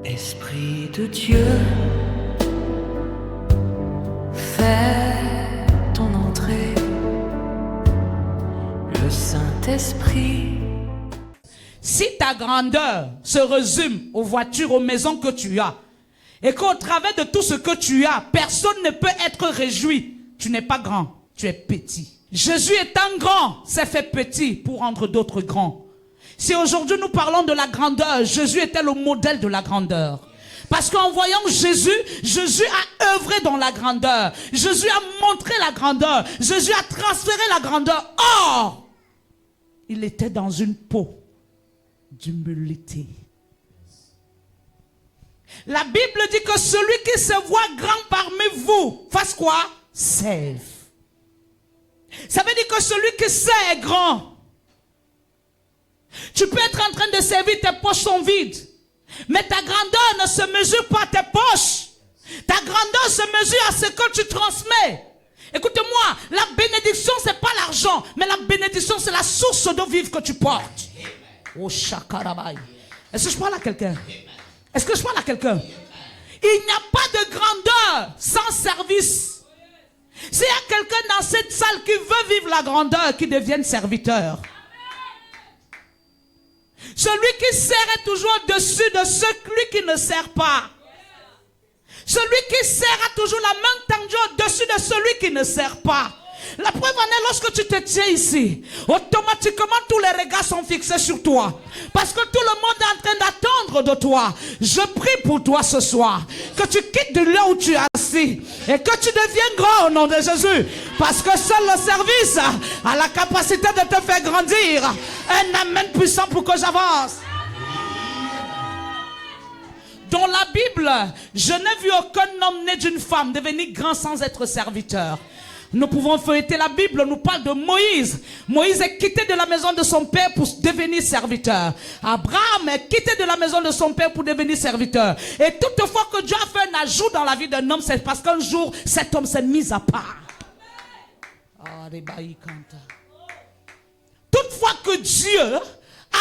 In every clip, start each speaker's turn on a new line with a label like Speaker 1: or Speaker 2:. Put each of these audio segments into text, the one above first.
Speaker 1: Esprit de Dieu, fais ton entrée, le Saint-Esprit.
Speaker 2: Si ta grandeur se résume aux voitures, aux maisons que tu as, et qu'au travers de tout ce que tu as, personne ne peut être réjoui, tu n'es pas grand, tu es petit. Jésus étant grand, s'est fait petit pour rendre d'autres grands. Si aujourd'hui nous parlons de la grandeur, Jésus était le modèle de la grandeur. Parce qu'en voyant Jésus, Jésus a œuvré dans la grandeur. Jésus a montré la grandeur. Jésus a transféré la grandeur. Or, il était dans une peau d'humilité. La Bible dit que celui qui se voit grand parmi vous, fasse quoi? Serve. Ça veut dire que celui qui sait est grand. Tu peux être en train de servir, tes poches sont vides. Mais ta grandeur ne se mesure pas à tes poches. Ta grandeur se mesure à ce que tu transmets. Écoute-moi, la bénédiction, ce n'est pas l'argent. Mais la bénédiction, c'est la source d'eau vive que tu portes. Oh, shakarabai. Est-ce que je parle à quelqu'un? Est-ce que je parle à quelqu'un? Il n'y a pas de grandeur sans service. S'il y a quelqu'un dans cette salle qui veut vivre la grandeur, qui devienne serviteur. Celui qui sert est toujours au-dessus de celui qui ne sert pas. Celui qui sert a toujours la main tendue au-dessus de celui qui ne sert pas. La preuve en est lorsque tu te tiens ici, automatiquement tous les regards sont fixés sur toi. Parce que tout le monde est en train d'attendre de toi. Je prie pour toi ce soir, que tu quittes de là où tu es assis et que tu deviennes grand au nom de Jésus. Parce que seul le service a la capacité de te faire grandir. Un amen puissant pour que j'avance. Dans la Bible, je n'ai vu aucun homme né d'une femme devenir grand sans être serviteur. Nous pouvons feuilleter la Bible, on nous parle de Moïse. Moïse est quitté de la maison de son père pour devenir serviteur. Abraham est quitté de la maison de son père pour devenir serviteur. Et toutefois que Dieu a fait un ajout dans la vie d'un homme, c'est parce qu'un jour, cet homme s'est mis à part. Toutefois que Dieu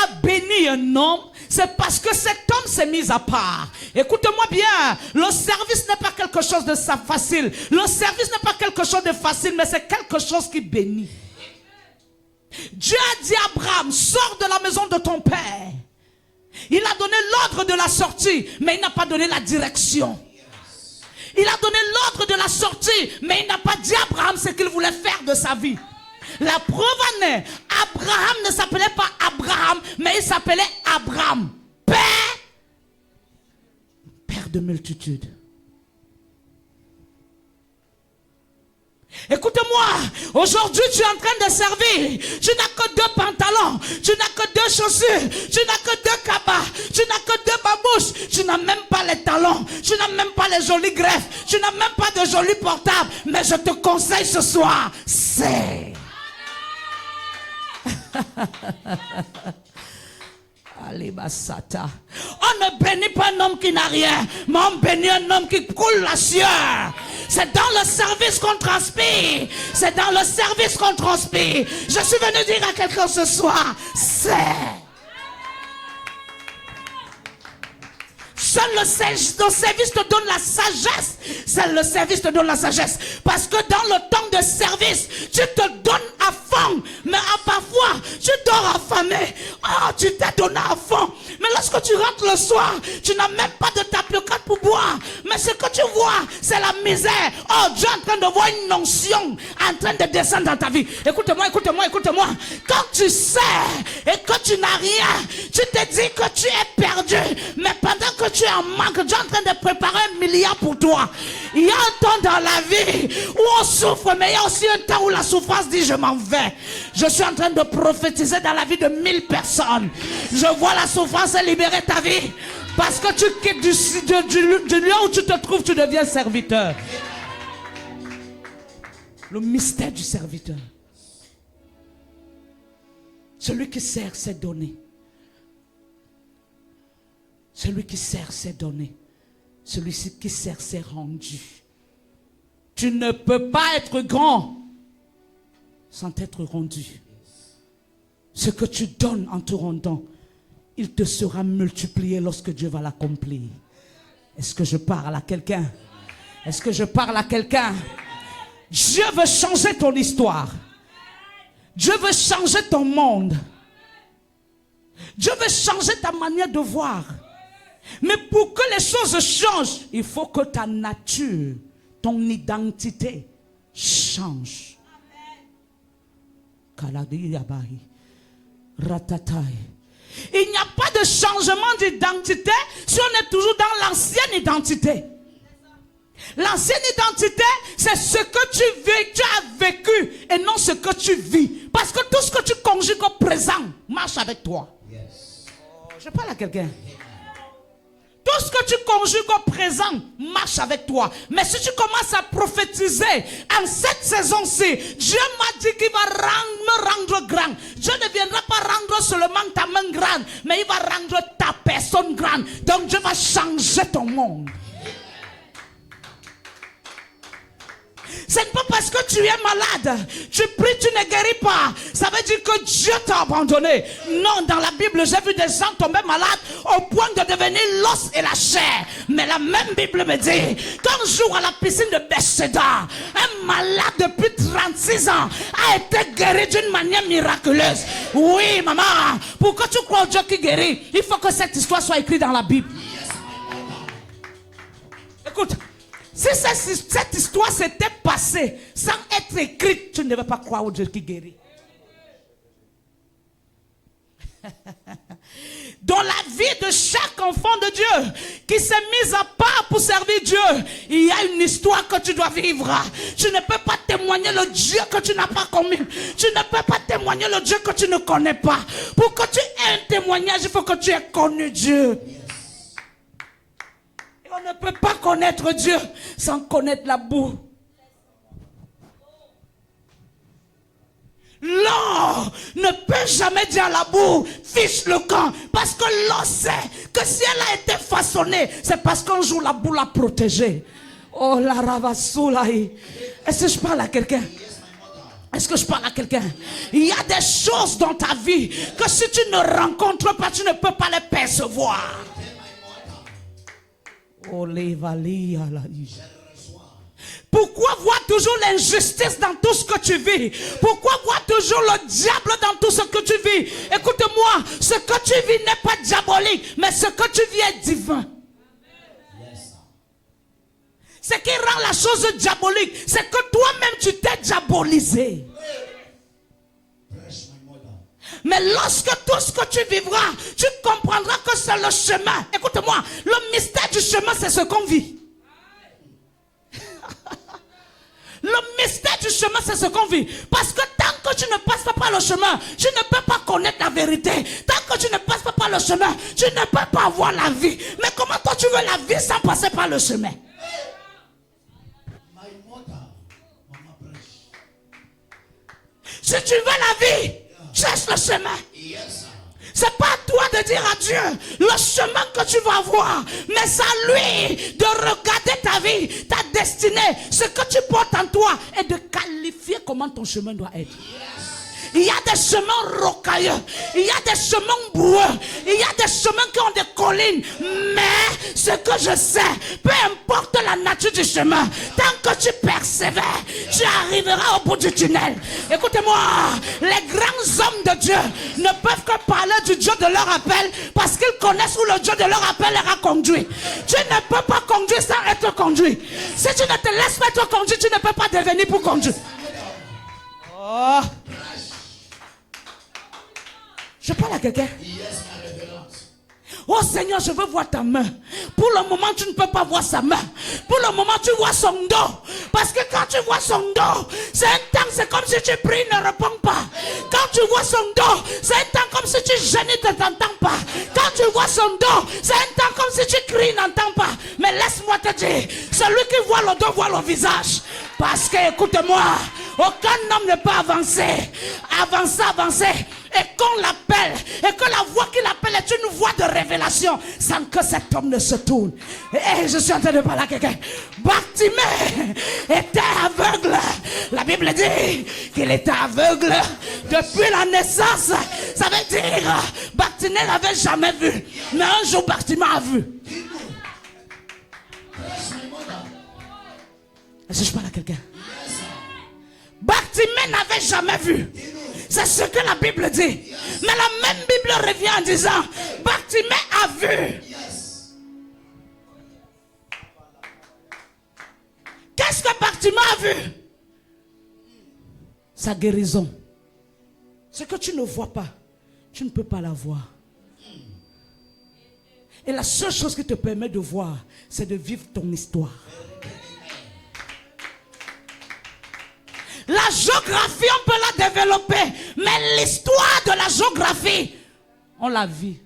Speaker 2: a béni un homme, c'est parce que cet homme s'est mis à part. Écoute-moi bien, le service n'est pas quelque chose de facile. Le service n'est pas quelque chose de facile, mais c'est quelque chose qui bénit. Dieu a dit à Abraham, sors de la maison de ton père. Il a donné l'ordre de la sortie, mais il n'a pas donné la direction. Il a donné l'ordre de la sortie, mais il n'a pas dit à Abraham ce qu'il voulait faire de sa vie. La preuve en est, Abraham ne s'appelait pas Abraham, mais il s'appelait Abraham, père de multitudes. Écoute-moi, aujourd'hui tu es en train de servir, tu n'as que 2 pantalons, tu n'as que 2 chaussures, tu n'as que 2 cabas, tu n'as que 2 babouches, tu n'as même pas les talons, tu n'as même pas les jolies greffes, tu n'as même pas de jolis portables, mais je te conseille ce soir, c'est... On ne bénit pas un homme qui n'a rien, mais on bénit un homme qui coule la sueur. C'est dans le service qu'on transpire. C'est dans le service qu'on transpire. Je suis venu dire à quelqu'un ce soir, c'est... Seul le service te donne la sagesse. Seul le service te donne la sagesse. Parce que dans le temps de service, tu te donnes à fond. Mais parfois, tu dors affamé. Oh, tu t'es donné à fond. Mais lorsque tu rentres le soir, tu n'as même pas de tapioca pour boire. Mais ce que tu vois, c'est la misère. Oh, Dieu est en train de voir une onction en train de descendre dans ta vie. Écoute-moi, écoute-moi, écoute-moi. Quand tu sais et que tu n'as rien, tu te dis que tu es perdu. Mais pendant que tu es en manque, Dieu est en train de préparer 1 milliard pour toi. Il y a un temps dans la vie où on souffre, mais il y a aussi un temps où la souffrance dit je m'en vais. Je suis en train de prophétiser dans la vie de 1000 personnes. Je vois la souffrance libérer ta vie. Parce que tu quittes du lieu où tu te trouves, tu deviens serviteur. Le mystère du serviteur. Celui qui sert, c'est donner. Celui qui sert, c'est donner. Celui qui sert, c'est rendu. Tu ne peux pas être grand sans être rendu. Ce que tu donnes en te rendant, il te sera multiplié lorsque Dieu va l'accomplir. Est-ce que je parle à quelqu'un? Est-ce que je parle à quelqu'un? Dieu veut changer ton histoire. Dieu veut changer ton monde. Dieu veut changer ta manière de voir. Mais pour que les choses changent, il faut que ta nature, ton identité change. Il n'y a pas de changement d'identité si on est toujours dans l'ancienne identité. L'ancienne identité, c'est ce que tu as vécu et non ce que tu vis. Parce que tout ce que tu conjugues au présent marche avec toi. Je parle à quelqu'un. Tout ce que tu conjugues au présent marche avec toi. Mais si tu commences à prophétiser en cette saison-ci, Dieu m'a dit qu'il va me rendre grand. Dieu ne viendra pas rendre seulement ta main grande, mais il va rendre ta personne grande. Donc Dieu va changer ton monde. Ce n'est pas parce que tu es malade, tu pries, tu ne guéris pas. Ça veut dire que Dieu t'a abandonné. Non, dans la Bible, j'ai vu des gens tomber malades au point de devenir l'os et la chair. Mais la même Bible me dit qu'un jour à la piscine de Bethesda, un malade depuis 36 ans a été guéri d'une manière miraculeuse. Oui, maman, pour que tu crois au Dieu qui guérit, il faut que cette histoire soit écrite dans la Bible. Écoute. Si cette histoire s'était passée sans être écrite, tu ne devais pas croire au Dieu qui guérit. Dans la vie de chaque enfant de Dieu qui s'est mis à part pour servir Dieu, il y a une histoire que tu dois vivre. Tu ne peux pas témoigner le Dieu que tu n'as pas connu. Tu ne peux pas témoigner le Dieu que tu ne connais pas. Pour que tu aies un témoignage, il faut que tu aies connu Dieu. On ne peut pas connaître Dieu sans connaître la boue. L'or ne peut jamais dire à la boue, fiche le camp. Parce que l'or sait que si elle a été façonnée, c'est parce qu'un jour la boue l'a protégée. Oh la ravasoulaï. Est-ce que je parle à quelqu'un? Est-ce que je parle à quelqu'un? Il y a des choses dans ta vie que si tu ne rencontres pas, tu ne peux pas les percevoir. Pourquoi voir toujours l'injustice dans tout ce que tu vis? Pourquoi voir toujours le diable dans tout ce que tu vis? Écoute-moi, ce que tu vis n'est pas diabolique, mais ce que tu vis est divin. Ce qui rend la chose diabolique, c'est que toi-même tu t'es diabolisé. Mais lorsque tout ce que tu vivras, tu comprendras que c'est le chemin. Écoute-moi, le mystère du chemin, c'est ce qu'on vit. Le mystère du chemin, c'est ce qu'on vit. Parce que tant que tu ne passes pas par le chemin, tu ne peux pas connaître la vérité. Tant que tu ne passes pas par le chemin, tu ne peux pas avoir la vie. Mais comment toi tu veux la vie sans passer par le chemin? Si tu veux la vie, cherche le chemin. C'est pas à toi de dire à Dieu le chemin que tu vas avoir, mais c'est à lui de regarder ta vie, ta destinée, ce que tu portes en toi et de qualifier comment ton chemin doit être. Il y a des chemins rocailleux, il y a des chemins boueux, il y a des chemins qui ont des collines. Mais ce que je sais, peu importe la nature du chemin, tant que tu persévères, tu arriveras au bout du tunnel. Écoutez-moi, les grands hommes de Dieu ne peuvent que parler du Dieu de leur appel parce qu'ils connaissent où le Dieu de leur appel leur a conduit. Tu ne peux pas conduire sans être conduit. Si tu ne te laisses pas être conduit, tu ne peux pas devenir pour conduire. Oh. Je parle à quelqu'un. Oh Seigneur, je veux voir ta main. Pour le moment, tu ne peux pas voir sa main. Pour le moment, tu vois son dos. Parce que quand tu vois son dos, c'est un temps, c'est comme si tu pries, il ne répond pas. Quand tu vois son dos, c'est un temps comme si tu gênes, il ne t'entend pas. Quand tu vois son dos, c'est un temps comme si tu cries, il n'entend pas. Mais laisse-moi te dire, celui qui voit le dos voit le visage. Parce que, écoute-moi, aucun homme ne peut avancer. Avancer. Et qu'on l'appelle, et que la voix qu'il appelle est une voix de révélation, sans que cet homme ne se tourne. Et je suis en train de parler à quelqu'un. Bartimée était aveugle. La Bible dit qu'il était aveugle depuis la naissance. Ça veut dire, Bartimée n'avait jamais vu. Mais un jour, Bartimée a vu. Est-ce que je parle à quelqu'un? Bartimée n'avait jamais vu. C'est ce que la Bible dit. Mais la même Bible revient en disant, Bartimée a vu. Qu'est-ce que Bartimée a vu? Sa guérison. Ce que tu ne vois pas, tu ne peux pas la voir. Et la seule chose qui te permet de voir, c'est de vivre ton histoire. La géographie, on peut la développer, mais l'histoire de la géographie, on la vit.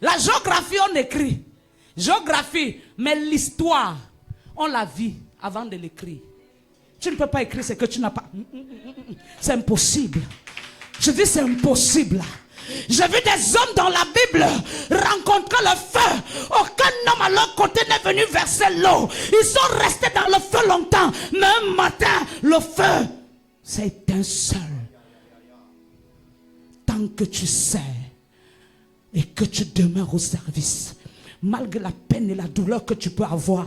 Speaker 2: La géographie, on écrit. Géographie, mais l'histoire, on la vit avant de l'écrire. Tu ne peux pas écrire ce que tu n'as pas. C'est impossible. Je dis c'est impossible. J'ai vu des hommes dans la Bible rencontrer le feu. Aucun homme à leur côté n'est venu verser l'eau. Ils sont restés dans le feu longtemps. Mais un matin, le feu s'est éteint seul. Tant que tu sais et que tu demeures au service, malgré la peine et la douleur que tu peux avoir,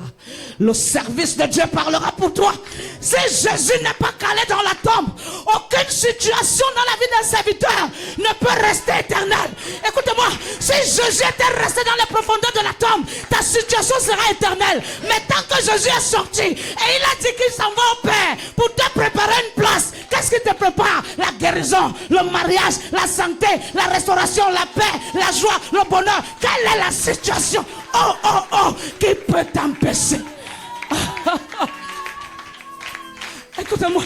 Speaker 2: le service de Dieu parlera pour toi. Si Jésus n'est pas calé dans la tombe, aucune situation dans la vie d'un serviteur ne peut rester éternelle. Écoutez-moi, si Jésus était resté dans les profondeurs de la tombe, ta situation sera éternelle. Mais tant que Jésus est sorti et il a dit qu'il s'en va au Père pour te préparer une place, qu'est-ce qui te prépare? La guérison, le mariage, la santé, la restauration, la paix, la joie, le bonheur. Quelle est la situation? Oh, oh, oh, qui peut t'empêcher? Écoutez-moi.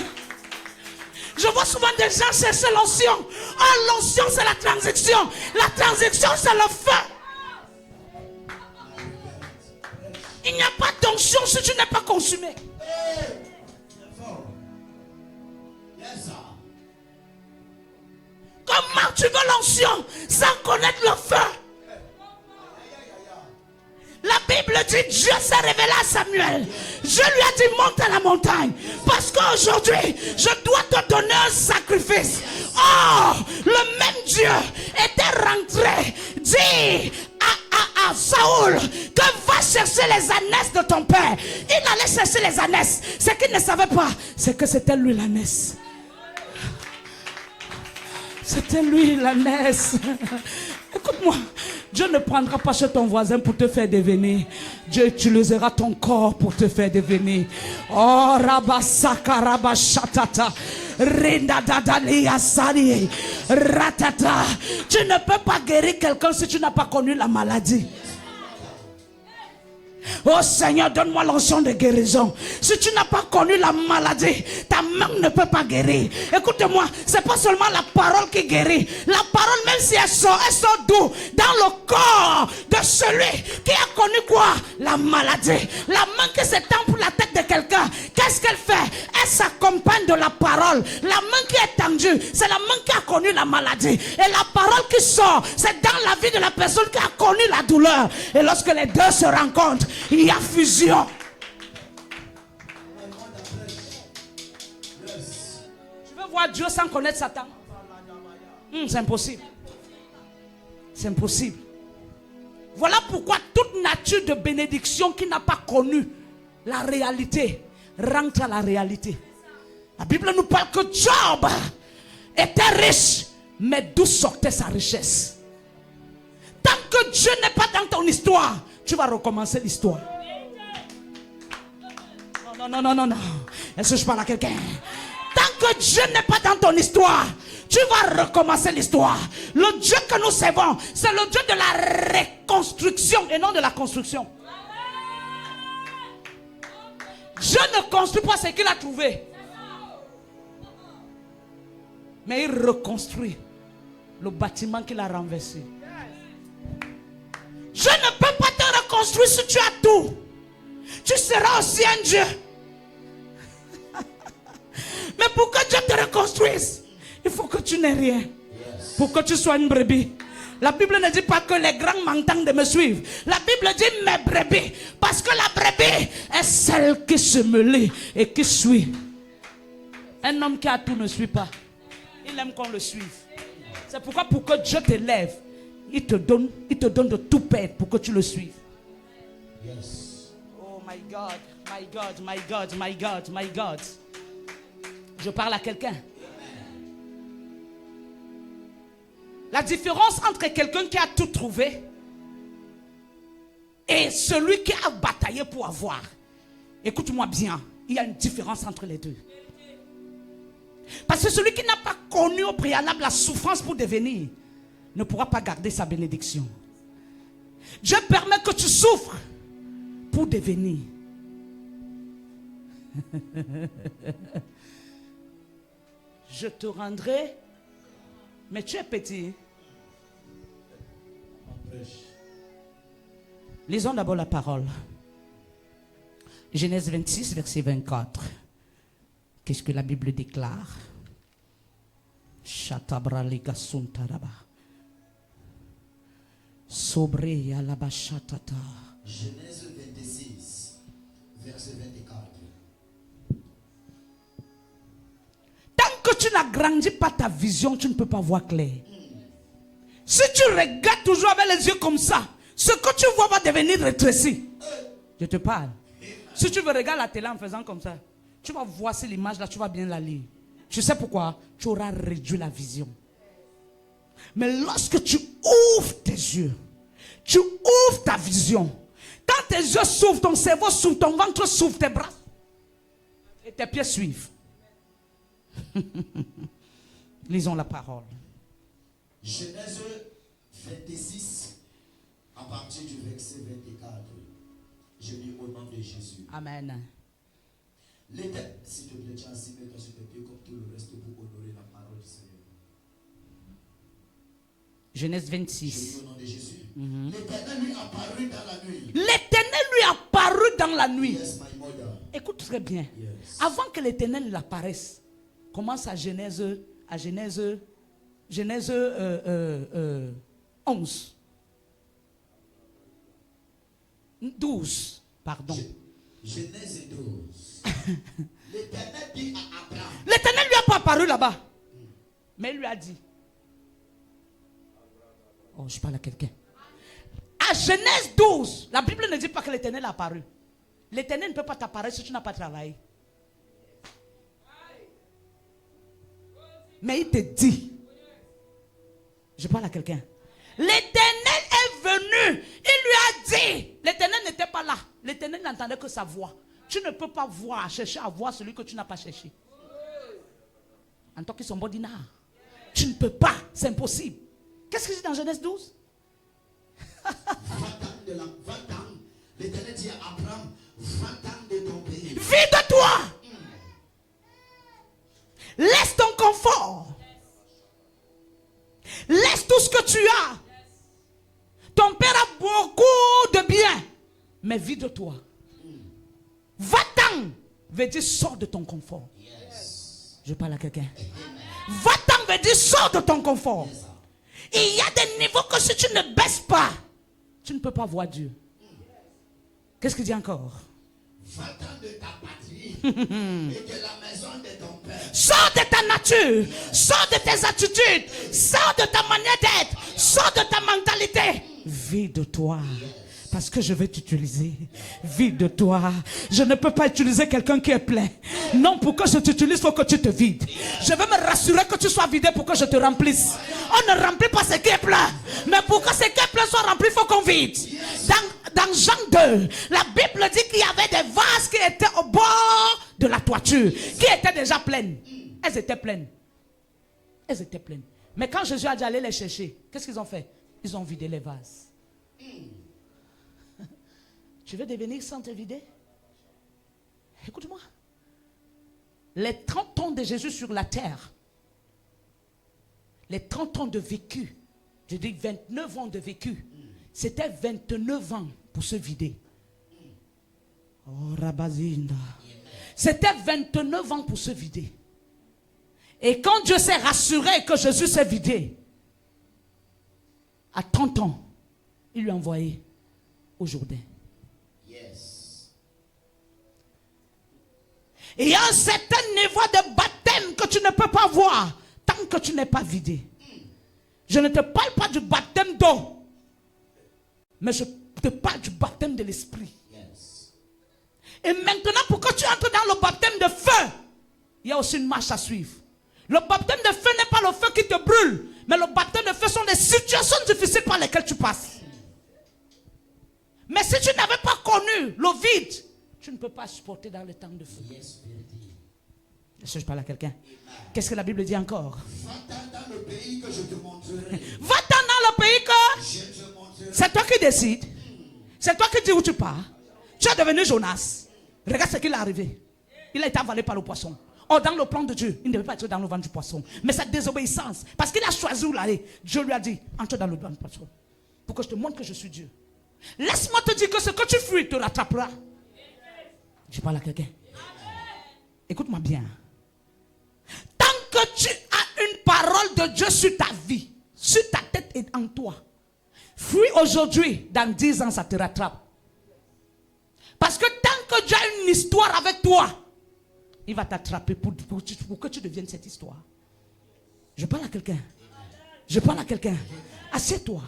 Speaker 2: Je vois souvent des gens chercher l'onction. Oh, l'onction, c'est la transition. La transition, c'est le feu. Il n'y a pas d'onction si tu n'es pas consumé. Comment tu veux l'onction sans connaître le feu? La Bible dit, Dieu s'est révélé à Samuel. Je lui ai dit, monte à la montagne. Parce qu'aujourd'hui, je dois te donner un sacrifice. Oh, le même Dieu était rentré, dit à Saoul, que va chercher les ânesses de ton père. Il allait chercher les ânesses. Ce qu'il ne savait pas, c'est que c'était lui l'ânesse. C'était lui l'ânesse. Écoute-moi, Dieu ne prendra pas chez ton voisin pour te faire devenir. Dieu utilisera ton corps pour te faire devenir. Oh, Rabasaka Rabashatata. Ratata. Tu ne peux pas guérir quelqu'un si tu n'as pas connu la maladie. Oh Seigneur, donne-moi l'onction de guérison. Si tu n'as pas connu la maladie, ta main ne peut pas guérir. Écoute-moi, c'est pas seulement la parole qui guérit. La parole, même si elle sort d'où? Dans le corps de celui qui a connu quoi? La maladie. La main qui s'étend pour la tête de quelqu'un, qu'est-ce qu'elle fait? Elle s'accompagne de la parole. La main qui est tendue, c'est la main qui a connu la maladie. Et la parole qui sort, c'est dans la vie de la personne qui a connu la douleur. Et lorsque les deux se rencontrent, il y a fusion. Tu veux voir Dieu sans connaître Satan? C'est impossible. C'est impossible. Voilà pourquoi toute nature de bénédiction qui n'a pas connu la réalité rentre à la réalité. La Bible nous parle que Job était riche, mais d'où sortait sa richesse? Tant que Dieu n'est pas dans ton histoire, tu vas recommencer l'histoire. Non. Est-ce que je parle à quelqu'un? Tant que Dieu n'est pas dans ton histoire, tu vas recommencer l'histoire. Le Dieu que nous servons, c'est le Dieu de la reconstruction et non de la construction. Dieu ne construit pas ce qu'il a trouvé, mais il reconstruit le bâtiment qu'il a renversé. Je ne peux pas te reconstruire si tu as tout. Tu seras aussi un Dieu. Mais pour que Dieu te reconstruise, il faut que tu n'aies rien. Pour que tu sois une brebis. La Bible ne dit pas que les grands m'entendent de me suivre. La Bible dit mes brebis. Parce que la brebis est celle qui se mêle et qui suit. Un homme qui a tout ne suit pas. Il aime qu'on le suive. C'est pourquoi pour que Dieu t'élève, il te donne de tout perdre pour que tu le suives. My God, my God, my God, my God, my God. Je parle à quelqu'un. La différence entre quelqu'un qui a tout trouvé et celui qui a bataillé pour avoir. Écoute-moi bien, il y a une différence entre les deux. Parce que celui qui n'a pas connu au préalable la souffrance pour devenir ne pourra pas garder sa bénédiction. Dieu permet que tu souffres pour devenir. Je te rendrai, mais tu es petit. Lisons d'abord la parole. Genèse 26, verset 24. Qu'est-ce que la Bible déclare? Shatabra ligasuntaraba. Sobre yalaba shatata.
Speaker 3: Genèse 26, verset 24.
Speaker 2: Tant que tu n'agrandis pas ta vision, tu ne peux pas voir clair. Si tu regardes toujours avec les yeux comme ça, ce que tu vois va devenir rétréci. Je te parle. Si tu veux regarder la télé en faisant comme ça, tu vas voir si l'image là, tu vas bien la lire. Tu sais pourquoi? Tu auras réduit la vision. Mais lorsque tu ouvres tes yeux, tu ouvres ta vision. Quand tes yeux s'ouvrent, ton cerveau s'ouvre, ton ventre s'ouvre, tes bras et tes pieds suivent. Lisons la parole.
Speaker 3: Genèse 26, à partir du verset 24. Je lis au nom de Jésus.
Speaker 2: Amen.
Speaker 3: L'Éternel, s'il te plaît, tu as assis, mets-toi sur tes pieds comme tout le reste pour honorer la parole du Seigneur.
Speaker 2: Genèse
Speaker 3: Je
Speaker 2: 26.
Speaker 3: lis au nom de Jésus. L'Éternel lui apparut dans la nuit.
Speaker 2: L'Éternel lui apparut dans la nuit.
Speaker 3: Yes, my mother.
Speaker 2: Écoute très bien.
Speaker 3: Yes.
Speaker 2: Avant que l'Éternel l'apparaisse, commence à Genèse 11. 12, pardon.
Speaker 3: Genèse 12. L'Éternel dit à Abraham.
Speaker 2: L'Éternel lui a pas apparu là-bas. Mais il lui a dit. Oh, je parle à quelqu'un. À Genèse 12, la Bible ne dit pas que l'Éternel a apparu. L'Éternel ne peut pas t'apparaître si tu n'as pas travaillé. Mais il te dit. Je parle à quelqu'un. L'Éternel est venu. Il lui a dit. L'Éternel n'était pas là. L'Éternel n'entendait que sa voix. Tu ne peux pas voir, chercher à voir celui que tu n'as pas cherché. En tant que son bodina. Tu ne peux pas. C'est impossible. Qu'est-ce que c'est dans Genèse 12?
Speaker 3: 20 ans, l'Éternel dit à Abraham, 20 ans de ton pays.
Speaker 2: Vide-toi. Laisse ton confort. Laisse tout ce que tu as. Ton père a beaucoup de biens. Mais vide-toi. Va-t'en veut dire sors de ton confort.
Speaker 3: Yes.
Speaker 2: Je parle à quelqu'un. Va-t'en veut dire sors de ton confort. Il y a des niveaux que si tu ne baisses pas, tu ne peux pas voir Dieu. Qu'est-ce qu'il dit encore?
Speaker 3: Va-t'en de ta patrie et de la maison de ton père.
Speaker 2: Sors de ta nature. Sors de tes attitudes. Sors de ta manière d'être. Sors de ta mentalité. Vide-toi. Parce que je vais t'utiliser. Vide-toi. Je ne peux pas utiliser quelqu'un qui est plein. Non, pour que je t'utilise, il faut que tu te vides. Je vais me rassurer que tu sois vidé pour que je te remplisse. On ne remplit pas ce qui est plein. Mais pour que ce qui est plein soit rempli, il faut qu'on vide. Dans Jean 2, la Bible dit qu'il y avait des vases qui étaient au bord de la toiture, qui étaient déjà pleines. Elles étaient pleines. Elles étaient pleines. Mais quand Jésus a dit aller les chercher, qu'est-ce qu'ils ont fait? Ils ont vidé les vases. Tu veux devenir sans te vider? Écoute-moi. Les 30 ans de Jésus sur la terre, les 30 ans de vécu, je dis 29 ans de vécu, c'était 29 ans pour se vider. Oh, Rabazinda. C'était 29 ans pour se vider. Et quand Dieu s'est rassuré que Jésus s'est vidé, à 30 ans, il lui a envoyé au Jourdain.
Speaker 3: Yes.
Speaker 2: Il y a un certain niveau de baptême que tu ne peux pas voir tant que tu n'es pas vidé. Je ne te parle pas du baptême d'eau, mais je te parle du baptême de l'esprit.
Speaker 3: Yes.
Speaker 2: Et maintenant, pour que tu entres dans le baptême de feu, il y a aussi une marche à suivre. Le baptême de feu n'est pas le feu qui te brûle, mais le baptême de feu sont des situations difficiles par lesquelles tu passes. Mais si tu n'avais pas connu le vide, tu ne peux pas supporter dans les temps de feu. Est-ce que je parle à quelqu'un? Qu'est-ce que la Bible dit encore?
Speaker 3: Va-t'en dans le pays que je te montrerai.
Speaker 2: Va-t'en dans le pays que...
Speaker 3: Je te montrerai.
Speaker 2: C'est toi qui décides. C'est toi qui dis où tu pars. Tu es devenu Jonas. Regarde ce qu'il est arrivé. Il a été avalé par le poisson. Or, dans le plan de Dieu, il ne devait pas être dans le ventre du poisson. Mais cette désobéissance, parce qu'il a choisi où aller, Dieu lui a dit, entre dans le ventre du poisson. Pour que je te montre que je suis Dieu. Laisse-moi te dire que ce que tu fuis te rattrapera. Je parle à quelqu'un. Écoute-moi bien. Tant que tu as une parole de Dieu sur ta vie, sur ta tête et en toi, fuis aujourd'hui, dans 10 ans, ça te rattrape. Parce que tant que Dieu a une histoire avec toi, il va t'attraper pour que tu deviennes cette histoire. Je parle à quelqu'un. Je parle à quelqu'un. Assieds-toi.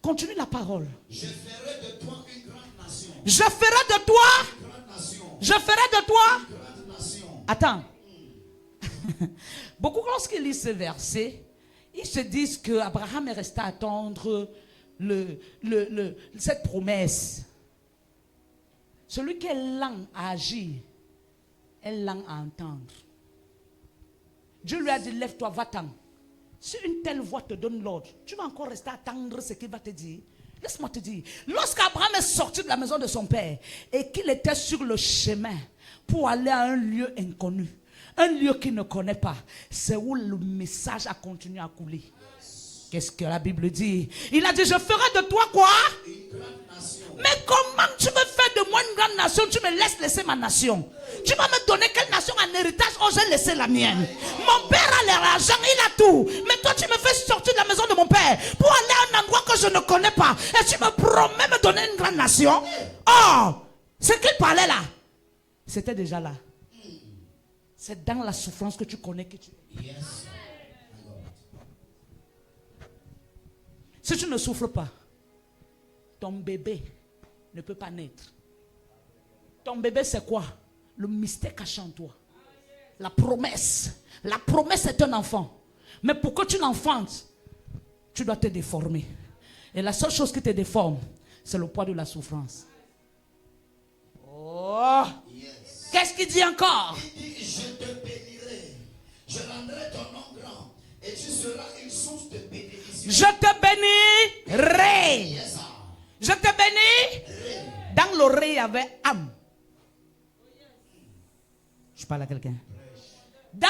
Speaker 2: Continue la parole.
Speaker 3: Je ferai de toi une grande nation.
Speaker 2: Je ferai de toi.
Speaker 3: Une grande nation.
Speaker 2: Je ferai de toi.
Speaker 3: Une grande nation.
Speaker 2: Attends. Beaucoup, lorsqu'ils lisent ce verset, ils se disent qu'Abraham est resté à attendre cette promesse. Celui qui est lent à agir est lent à entendre. Dieu lui a dit, lève-toi, va-t'en. Si une telle voix te donne l'ordre, tu vas encore rester à attendre ce qu'il va te dire. Laisse-moi te dire, lorsqu'Abraham est sorti de la maison de son père et qu'il était sur le chemin pour aller à un lieu inconnu, un lieu qu'il ne connaît pas, c'est où le message a continué à couler. Qu'est-ce que la Bible dit? Il a dit, je ferai de toi quoi?
Speaker 3: Une grande nation.
Speaker 2: Mais comment tu me fais de moi une grande nation? Tu me laisses laisser ma nation. Tu vas me donner quelle nation en héritage? Oh, j'ai laissé la mienne. Mon père a l'argent, il a tout. Mais toi, tu me fais sortir de la maison de mon père pour aller à un endroit que je ne connais pas. Et tu me promets me donner une grande nation? Oh, ce qu'il parlait là, c'était déjà là. C'est dans la souffrance que tu connais que tu es.
Speaker 3: Yes.
Speaker 2: Si tu ne souffres pas, ton bébé ne peut pas naître. Ton bébé, c'est quoi? Le mystère caché en toi. La promesse. La promesse est un enfant. Mais pour que tu l'enfantes, tu dois te déformer. Et la seule chose qui te déforme, c'est le poids de la souffrance. Oh!
Speaker 3: Yes.
Speaker 2: Qu'est-ce qu'il dit encore?
Speaker 3: Il dit, je te bénirai. Je rendrai ton nom grand. Et tu seras une source de bénédiction.
Speaker 2: Je te bénirai.
Speaker 3: Yes, sir.
Speaker 2: Je te bénis. Dans l'oreille, il y avait âme. Je parle à quelqu'un. Dans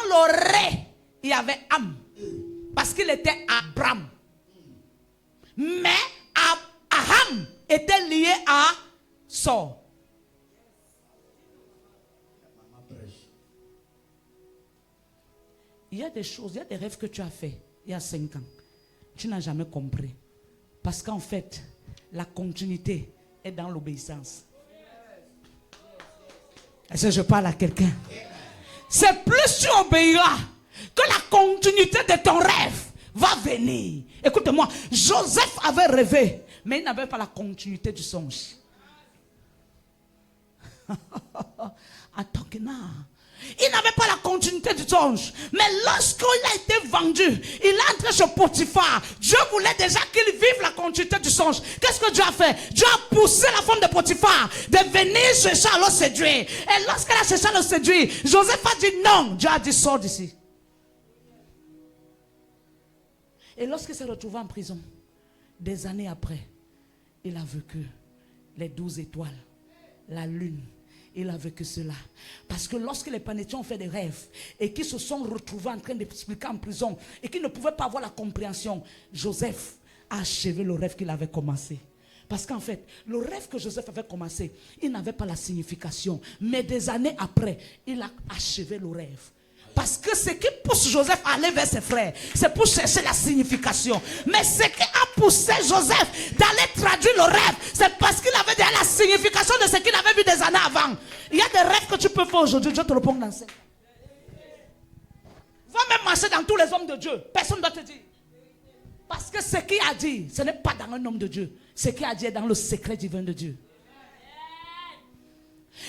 Speaker 2: l'oreille, il y avait âme. Parce qu'il était Abraham. Mais Aham était lié à Sor. Il y a des choses, il y a des rêves que tu as fait il y a 5 ans. Tu n'as jamais compris. Parce qu'en fait, la continuité est dans l'obéissance. Est-ce que je parle à quelqu'un? C'est plus tu obéiras que la continuité de ton rêve va venir. Écoute-moi, Joseph avait rêvé, mais il n'avait pas la continuité du songe. Attends que non. Il n'avait pas la continuité du songe. Mais lorsqu'il a été vendu, il est entré chez Potiphar. Dieu voulait déjà qu'il vive la continuité du songe. Qu'est-ce que Dieu a fait? Dieu a poussé la femme de Potiphar de venir chercher à le séduire. Et lorsqu'elle a cherché à le séduire, Joseph a dit non. Dieu a dit sors d'ici. Et lorsqu'il s'est retrouvé en prison, des années après, il a vécu les 12 étoiles, la lune. Il a vécu cela. Parce que lorsque les Panétiens ont fait des rêves et qu'ils se sont retrouvés en train d'expliquer en prison et qu'ils ne pouvaient pas avoir la compréhension, Joseph a achevé le rêve qu'il avait commencé. Parce qu'en fait, le rêve que Joseph avait commencé, il n'avait pas la signification. Mais des années après, il a achevé le rêve. Parce que ce qui pousse Joseph à aller vers ses frères, c'est pour chercher la signification. Mais ce qui a poussé Joseph d'aller traduire le rêve, c'est parce qu'il avait déjà la signification de ce qu'il avait vu des années avant. Il y a des rêves que tu peux faire aujourd'hui, Dieu te le pose dans 5 ans. Va même marcher dans tous les hommes de Dieu. Personne ne doit te dire. Parce que ce qu'il a dit, ce n'est pas dans un homme de Dieu. Ce qu'il a dit est dans le secret divin de Dieu.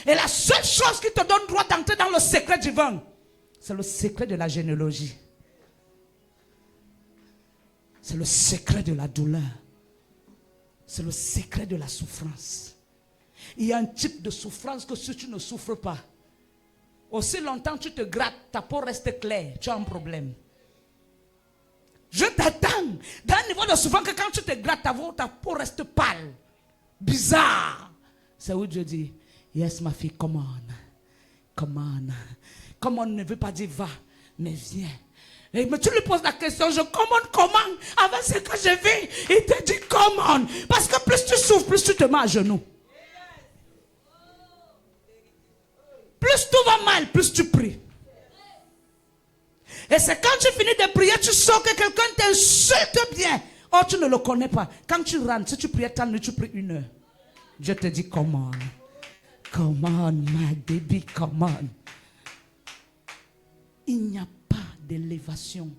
Speaker 2: Et la seule chose qui te donne droit d'entrer dans le secret divin, c'est le secret de la généalogie. C'est le secret de la douleur. C'est le secret de la souffrance. Il y a un type de souffrance que si tu ne souffres pas, aussi longtemps tu te grattes, ta peau reste claire, tu as un problème. Je t'attends dans un niveau de souffrance que quand tu te grattes, ta peau reste pâle, bizarre. C'est où Dieu dit, yes ma fille, come on, come on. Come on ne veut pas dire va, mais viens. Mais tu lui poses la question, je commande comment? Avant ce que je vis, il te dit comment? Parce que plus tu souffres, plus tu te mets à genoux. Plus tout va mal, plus tu pries. Et c'est quand tu finis de prier, tu sens que quelqu'un t'insulte bien. Oh, tu ne le connais pas. Quand tu rentres, si tu priais tant, tu pries 1 heure. Dieu te dit, come on. Come on, my baby, come on. Il n'y a pas d'élévation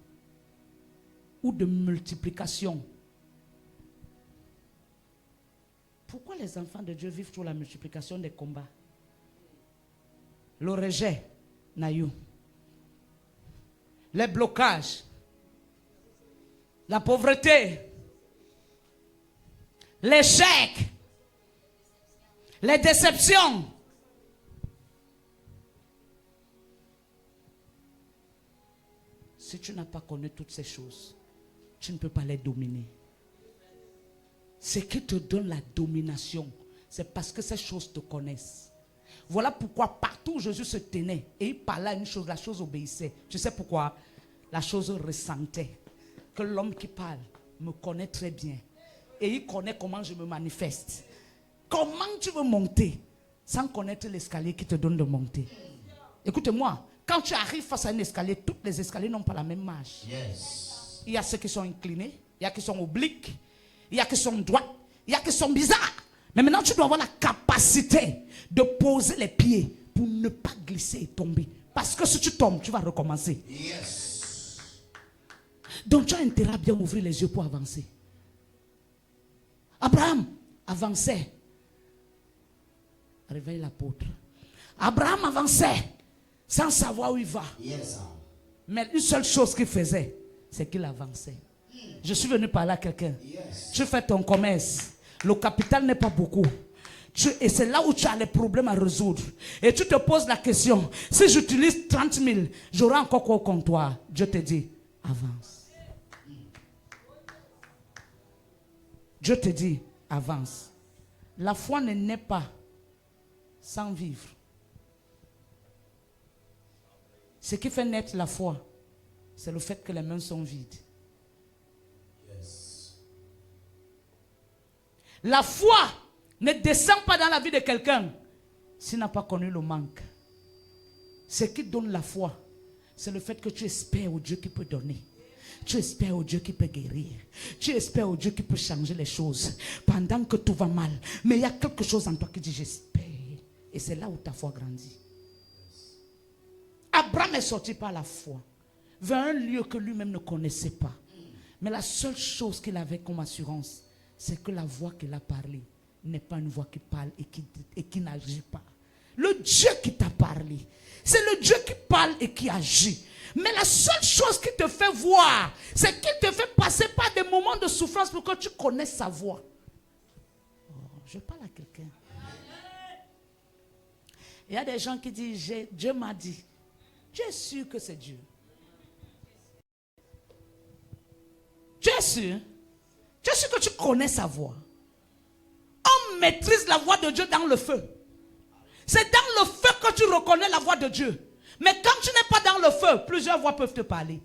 Speaker 2: ou de multiplication. Pourquoi les enfants de Dieu vivent toujours la multiplication des combats? Le rejet, Naïou. Les blocages. La pauvreté. L'échec. Les déceptions. Si tu n'as pas connu toutes ces choses, tu ne peux pas les dominer. Ce qui te donne la domination, c'est parce que ces choses te connaissent. Voilà pourquoi partout où Jésus se tenait et il parlait à une chose, la chose obéissait. Tu sais pourquoi? La chose ressentait que l'homme qui parle me connaît très bien et il connaît comment je me manifeste. Comment tu veux monter sans connaître l'escalier qui te donne de monter? Écoute-moi, quand tu arrives face à un escalier, tous les escaliers n'ont pas la même marche.
Speaker 3: Yes.
Speaker 2: Il y a ceux qui sont inclinés, il y a qui sont obliques, il y a qui sont droits, il y a qui sont bizarres. Mais maintenant, tu dois avoir la capacité de poser les pieds pour ne pas glisser et tomber. Parce que si tu tombes, tu vas recommencer.
Speaker 3: Yes.
Speaker 2: Donc, tu as intérêt à bien ouvrir les yeux pour avancer. Abraham avançait. Réveille l'apôtre. Abraham avançait sans savoir où il va.
Speaker 3: Yes.
Speaker 2: Mais une seule chose qu'il faisait, c'est qu'il avançait. Je suis venu parler à quelqu'un.
Speaker 3: Yes.
Speaker 2: Tu fais ton commerce. Le capital n'est pas beaucoup. Et c'est là où tu as les problèmes à résoudre. Et tu te poses la question, si j'utilise 30 000, j'aurai encore quoi au comptoir? Dieu te dit, avance. Dieu te dit, avance. La foi ne naît pas sans vivre. Ce qui fait naître la foi, c'est le fait que les mains sont vides. La foi ne descend pas dans la vie de quelqu'un s'il n'a pas connu le manque. Ce qui donne la foi, c'est le fait que tu espères au Dieu qui peut donner. Tu espères au Dieu qui peut guérir. Tu espères au Dieu qui peut changer les choses pendant que tout va mal. Mais il y a quelque chose en toi qui dit j'espère. Et c'est là où ta foi grandit. Abraham est sorti par la foi vers un lieu que lui-même ne connaissait pas. Mais la seule chose qu'il avait comme assurance, c'est que la voix qu'il a parlé n'est pas une voix qui parle et qui n'agit pas. Le Dieu qui t'a parlé, c'est le Dieu qui parle et qui agit. Mais la seule chose qui te fait voir, c'est qu'il te fait passer par des moments de souffrance pour que tu connaisses sa voix. Oh, je parle à quelqu'un. Il y a des gens qui disent, Dieu m'a dit. Tu es sûr que c'est Dieu? Tu es sûr? Tu es sûr que tu connais sa voix? On maîtrise la voix de Dieu dans le feu. C'est dans le feu que tu reconnais la voix de Dieu. Mais quand tu n'es pas dans le feu, plusieurs voix peuvent te parler.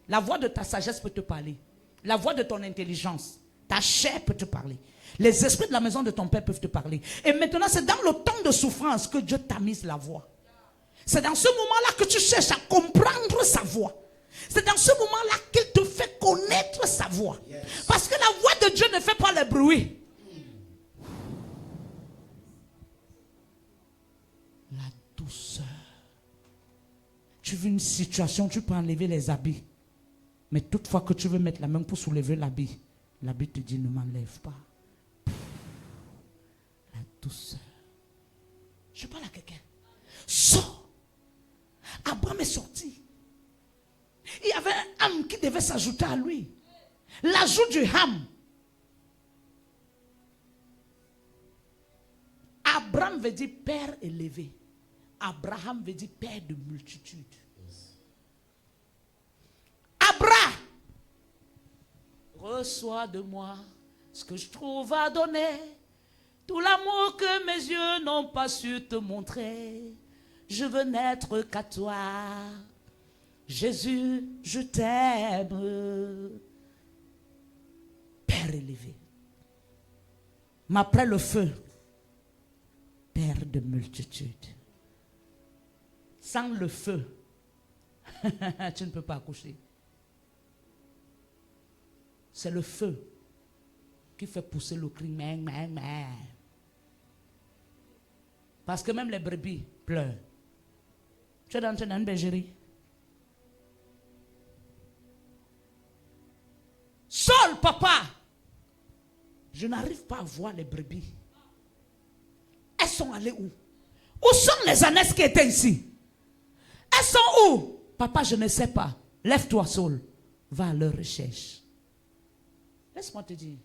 Speaker 2: La voix de ta sagesse peut te parler. La voix de ton intelligence. Ta chair peut te parler. Les esprits de la maison de ton père peuvent te parler. Et maintenant, c'est dans le temps de souffrance que Dieu t'a mis la voix. C'est dans ce moment-là que tu cherches à comprendre sa voix. C'est dans ce moment-là qu'il te fait connaître sa voix. Yes. Parce que la voix de Dieu ne fait pas le bruit. La douceur. Tu veux une situation, tu peux enlever les habits. Mais toutefois que tu veux mettre la main pour soulever l'habit, l'habit te dit ne m'enlève pas. La douceur. Je parle à quelqu'un. Sors. Abraham est sorti. Il y avait un âme qui devait s'ajouter à lui. L'ajout du âme. Abraham veut dire père élevé. Abraham veut dire père de multitude. Abraham, reçois de moi ce que je trouve à donner. Tout l'amour que mes yeux n'ont pas su te montrer. Je veux n'être qu'à toi. Jésus, je t'aime. Père élevé. Mais après le feu, père de multitude. Sans le feu, tu ne peux pas accoucher. C'est le feu qui fait pousser le cri. Parce que même les brebis pleurent. Tu es dans une bergerie. Seul, papa, je n'arrive pas à voir les brebis. Elles sont allées où? Où sont les ânesses qui étaient ici? Elles sont où? Papa, je ne sais pas. Lève-toi, Saul. Va à leur recherche. Laisse-moi te dire.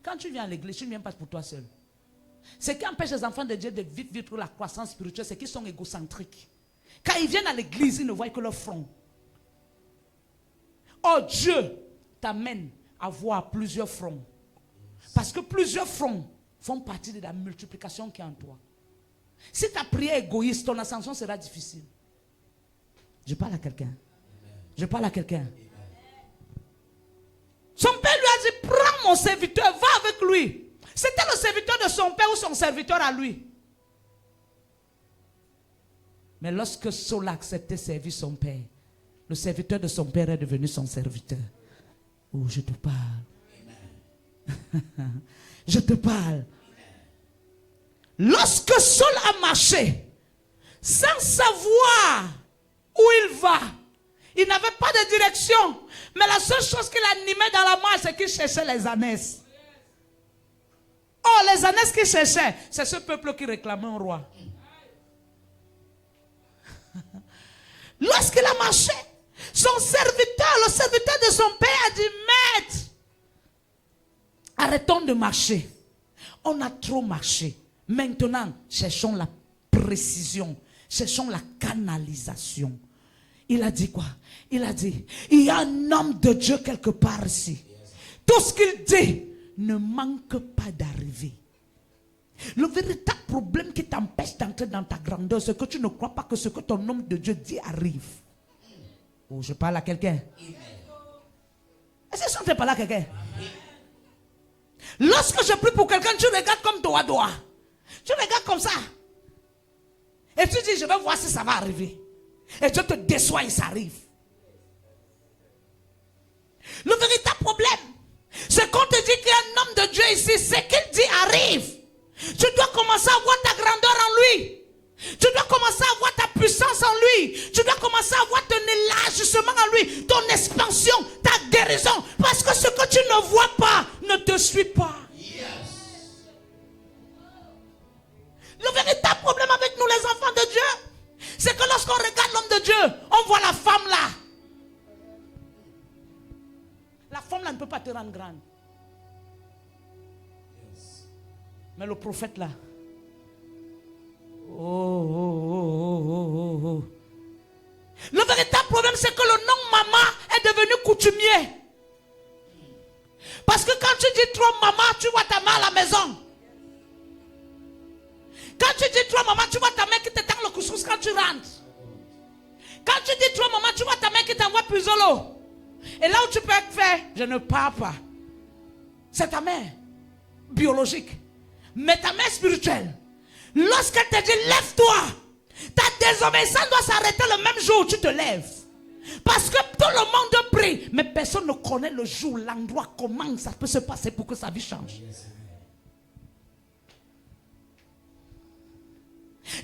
Speaker 2: Quand tu viens à l'église, tu ne viens pas pour toi seul. Ce qui empêche les enfants de Dieu de vivre la croissance spirituelle, c'est qu'ils sont égocentriques. Quand ils viennent à l'église, ils ne voient que leur front. Oh, Dieu t'amène à voir plusieurs fronts. Parce que plusieurs fronts font partie de la multiplication qui est en toi. Si ta prière est égoïste, ton ascension sera difficile. Je parle à quelqu'un. Je parle à quelqu'un. Son père lui a dit, prends mon serviteur, va avec lui. C'était le serviteur de son père ou son serviteur à lui. Mais lorsque Saul a accepté servir son père, le serviteur de son père est devenu son serviteur. Oh, je te parle. Je te parle. Lorsque Saul a marché, sans savoir où il va, il n'avait pas de direction. Mais la seule chose qu'il animait dans la marche, c'est qu'il cherchait les ânesses. Oh, les ânesses qu'il cherchait, c'est ce peuple qui réclamait un roi. Lorsqu'il a marché, son serviteur, le serviteur de son père a dit, maître, arrêtons de marcher. On a trop marché. Maintenant, cherchons la précision. Cherchons la canalisation. Il a dit quoi? Il a dit, il y a un homme de Dieu quelque part ici. Tout ce qu'il dit ne manque pas d'arriver. Le véritable problème qui t'empêche d'entrer dans ta grandeur, c'est que tu ne crois pas que ce que ton homme de Dieu dit arrive. Oh, je parle à quelqu'un. Est-ce que je ne parle à quelqu'un? Lorsque je prie pour quelqu'un, tu regardes comme doigt. Tu regardes comme ça. Et tu dis, je vais voir si ça va arriver. Et Dieu te déçoit et ça arrive. Le véritable problème, c'est qu'on te dit qu'il y a un homme de Dieu ici. Ce qu'il dit arrive. Tu dois commencer à voir ta grandeur en lui. Tu dois commencer à voir ta puissance en lui. Tu dois commencer à voir ton élargissement en lui. Ton expansion, ta guérison. Parce que ce que tu ne vois pas ne te suit pas. Le véritable problème avec nous les enfants de Dieu, c'est que lorsqu'on regarde l'homme de Dieu, on voit la femme là. La femme là ne peut pas te rendre grande. Mais le prophète là, le véritable problème, c'est que le nom maman est devenu coutumier. Parce que quand tu dis trop maman, tu vois ta mère à la maison. Quand tu dis trop maman, tu vois ta mère qui te tend le couscous quand tu rentres. Quand tu dis trop maman, tu vois ta mère qui t'envoie plus l'eau. Et là où tu peux faire, je ne pars pas. C'est ta mère biologique. Mais ta mère spirituelle, lorsqu'elle te dit lève-toi, ta désobéissance doit s'arrêter le même jour où tu te lèves. Parce que tout le monde prie, mais personne ne connaît le jour, l'endroit, comment ça peut se passer pour que sa vie change.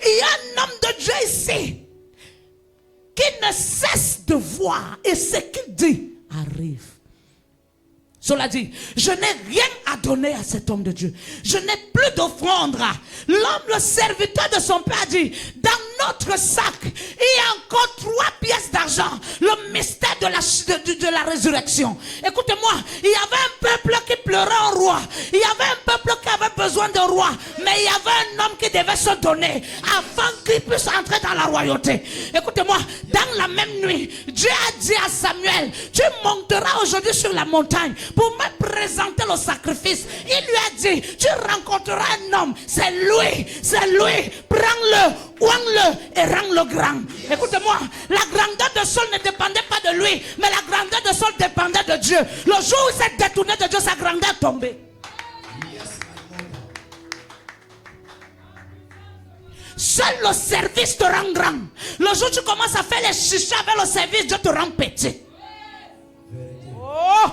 Speaker 2: Il y a un homme de Dieu ici qui ne cesse de voir et ce qu'il dit arrive. Cela dit, je n'ai rien à donner à cet homme de Dieu. Je n'ai plus d'offrande. L'homme, le serviteur de son père dit, dans notre sac, il y a encore 3 pièces d'argent. Le mystère de la résurrection. Écoutez-moi, il y avait un peuple qui pleurait un roi. Il y avait un peuple qui avait besoin d'un roi. Mais il y avait un homme qui devait se donner avant qu'il puisse entrer dans la royauté. Écoutez-moi, dans la même nuit, Dieu a dit à Samuel, tu monteras aujourd'hui sur la montagne pour me présenter le sacrifice. Il lui a dit, tu rencontreras un homme, c'est lui, prends-le, oigne-le et rends-le grand. Écoutez-moi, la grandeur de Saul ne dépendait pas de lui, mais la grandeur de Saul dépendait de Dieu. Le jour où il s'est détourné de Dieu, sa grandeur est tombée. Seul le service te rend grand. Le jour où tu commences à faire les chichas avec le service, Dieu te rend petit. Oh!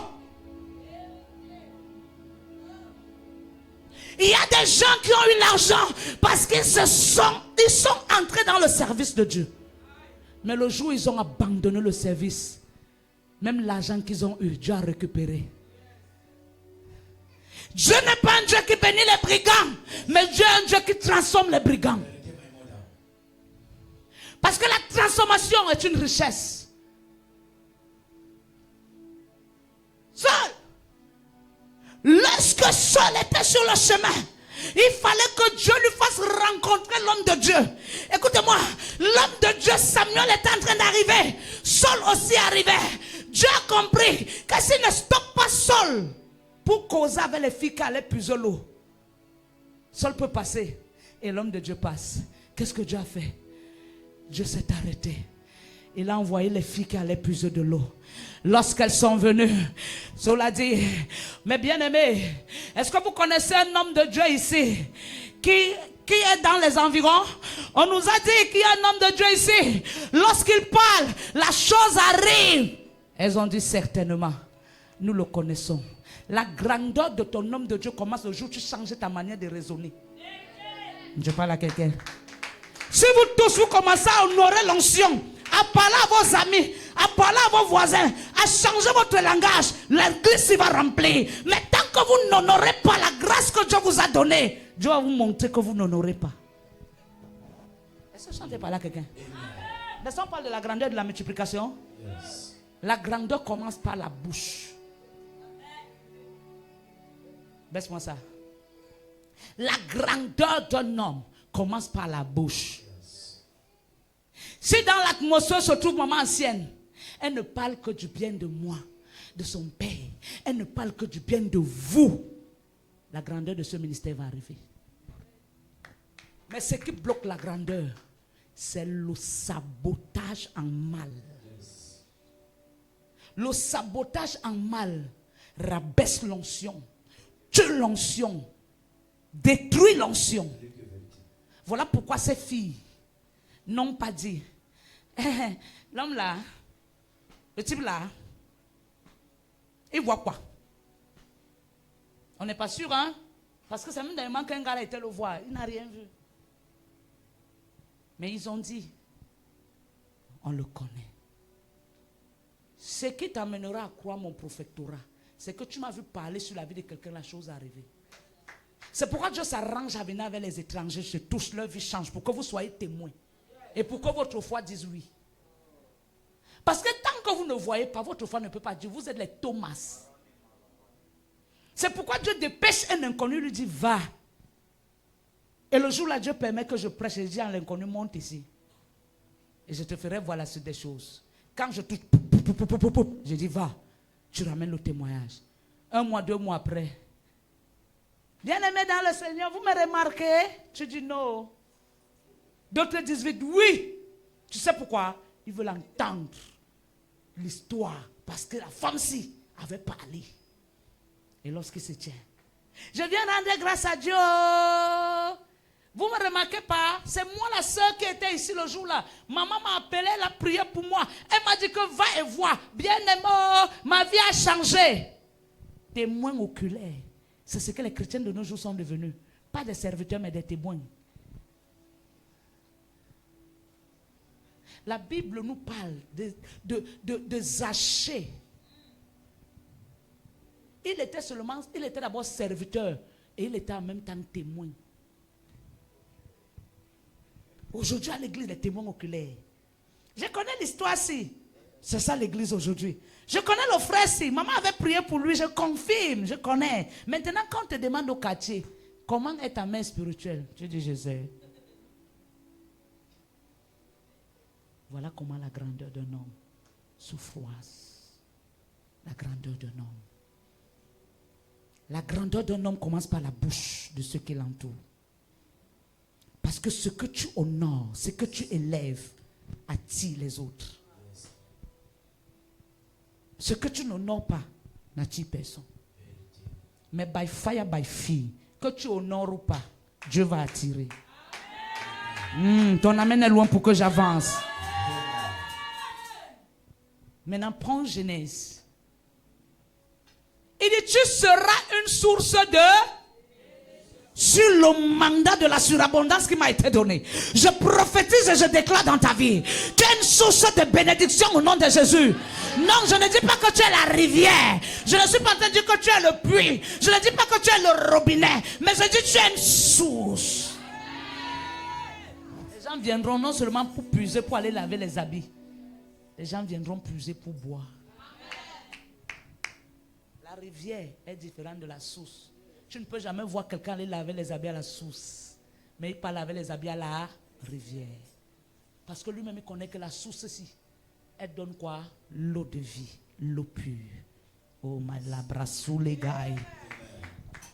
Speaker 2: Il y a des gens qui ont eu l'argent parce qu'ils sont entrés dans le service de Dieu. Mais le jour où ils ont abandonné le service, même l'argent qu'ils ont eu, Dieu a récupéré. Dieu n'est pas un Dieu qui bénit les brigands, mais Dieu est un Dieu qui transforme les brigands. Parce que la transformation est une richesse. Seul. Lorsque Saul était sur le chemin, il fallait que Dieu lui fasse rencontrer l'homme de Dieu. Écoutez-moi, l'homme de Dieu Samuel était en train d'arriver. Saul aussi arrivait. Dieu a compris que s'il ne stoppe pas Saul pour causer avec les filles qui allaient puiser l'eau, Saul peut passer et l'homme de Dieu passe. Qu'est-ce que Dieu a fait? Dieu s'est arrêté. Il a envoyé les filles qui allaient puiser de l'eau. Lorsqu'elles sont venues, Saul a dit, mes bien-aimés, est-ce que vous connaissez un homme de Dieu ici qui est dans les environs? On nous a dit qu'il y a un homme de Dieu ici. Lorsqu'il parle, la chose arrive. Elles ont dit certainement, nous le connaissons. La grandeur de ton homme de Dieu commence le jour où tu changes ta manière de raisonner. Je parle à quelqu'un. Si vous tous vous commencez à honorer l'onction, à parler à vos amis, à parler à vos voisins, à changer votre langage, l'église va remplir. Mais tant que vous n'honorez pas la grâce que Dieu vous a donnée, Dieu va vous montrer que vous n'honorez pas. Est-ce que je chante par là quelqu'un? N'est-ce pas, on parle de la grandeur de la multiplication? Yes. La grandeur commence par la bouche. Baisse-moi ça. La grandeur d'un homme commence par la bouche. Si dans l'atmosphère se trouve maman ancienne, elle ne parle que du bien de moi, de son père. Elle ne parle que du bien de vous. La grandeur de ce ministère va arriver. Mais ce qui bloque la grandeur, c'est le sabotage en mal. Le sabotage en mal rabaisse l'onction, tue l'onction, détruit l'onction. Voilà pourquoi ces filles n'ont pas dit, l'homme là, le type là, il voit quoi? On n'est pas sûr, hein? Parce que c'est même dans le moment qu'un gars était le voir, il n'a rien vu. Mais ils ont dit, on le connaît. Ce qui t'amènera à croire mon prophétorat, c'est que tu m'as vu parler sur la vie de quelqu'un, la chose est arrivée. C'est pourquoi Dieu s'arrange à venir avec les étrangers, se touche, leur vie change, pour que vous soyez témoins. Et pour que votre foi dise oui. Parce que tant que vous ne voyez pas, votre foi ne peut pas dire, vous êtes les Thomas. C'est pourquoi Dieu dépêche un inconnu, lui dit, va. Et le jour là, Dieu permet que je prêche, je dis à l'inconnu, monte ici. Et je te ferai voir la suite des choses. Quand je touche, je dis, va, tu ramènes le témoignage. 1 mois, 2 mois après, bien-aimé dans le Seigneur, vous me remarquez? Tu dis non. D'autres disent vite, oui. Tu sais pourquoi? Ils veulent entendre l'histoire. Parce que la femme-ci avait parlé. Et lorsqu'il se tient, je viens rendre grâce à Dieu. Vous ne me remarquez pas? C'est moi la soeur qui était ici le jour-là. Maman m'a appelé, elle a prié pour moi. Elle m'a dit que va et vois. Bien-aimé, ma vie a changé. Témoin oculaire. C'est ce que les chrétiens de nos jours sont devenus. Pas des serviteurs, mais des témoins. La Bible nous parle de Zachée. il était d'abord serviteur et il était en même temps témoin. Aujourd'hui à l'église, les témoins oculaires. Je connais l'histoire-ci. C'est ça l'église aujourd'hui. Je connais le frère-ci. Maman avait prié pour lui, je confirme, je connais. Maintenant, quand on te demande au quartier, comment est ta mère spirituelle? Tu dis, je sais. Voilà comment la grandeur d'un homme souffroise. La grandeur d'un homme. La grandeur d'un homme commence par la bouche de ceux qui l'entourent. Parce que ce que tu honores, ce que tu élèves, attire les autres. Ce que tu n'honores pas, n'attire personne. Mais by fire, by fire, que tu honores ou pas, Dieu va attirer. Ton amène est loin pour que j'avance. Maintenant, prends Genèse. Il dit, tu seras une source de... Sur le mandat de la surabondance qui m'a été donné, je prophétise et je déclare dans ta vie, tu es une source de bénédiction au nom de Jésus. Non, je ne dis pas que tu es la rivière. Je ne suis pas en train de dire que tu es le puits. Je ne dis pas que tu es le robinet. Mais je dis que tu es une source. Les gens viendront non seulement pour puiser, pour aller laver les habits. Les gens viendront puiser pour boire. La rivière est différente de la source. Tu ne peux jamais voir quelqu'un aller laver les habits à la source. Mais il peut laver les habits à la rivière. Parce que lui-même il connaît que la source ici, elle donne quoi? L'eau de vie, l'eau pure. Oh my labrassou les gars.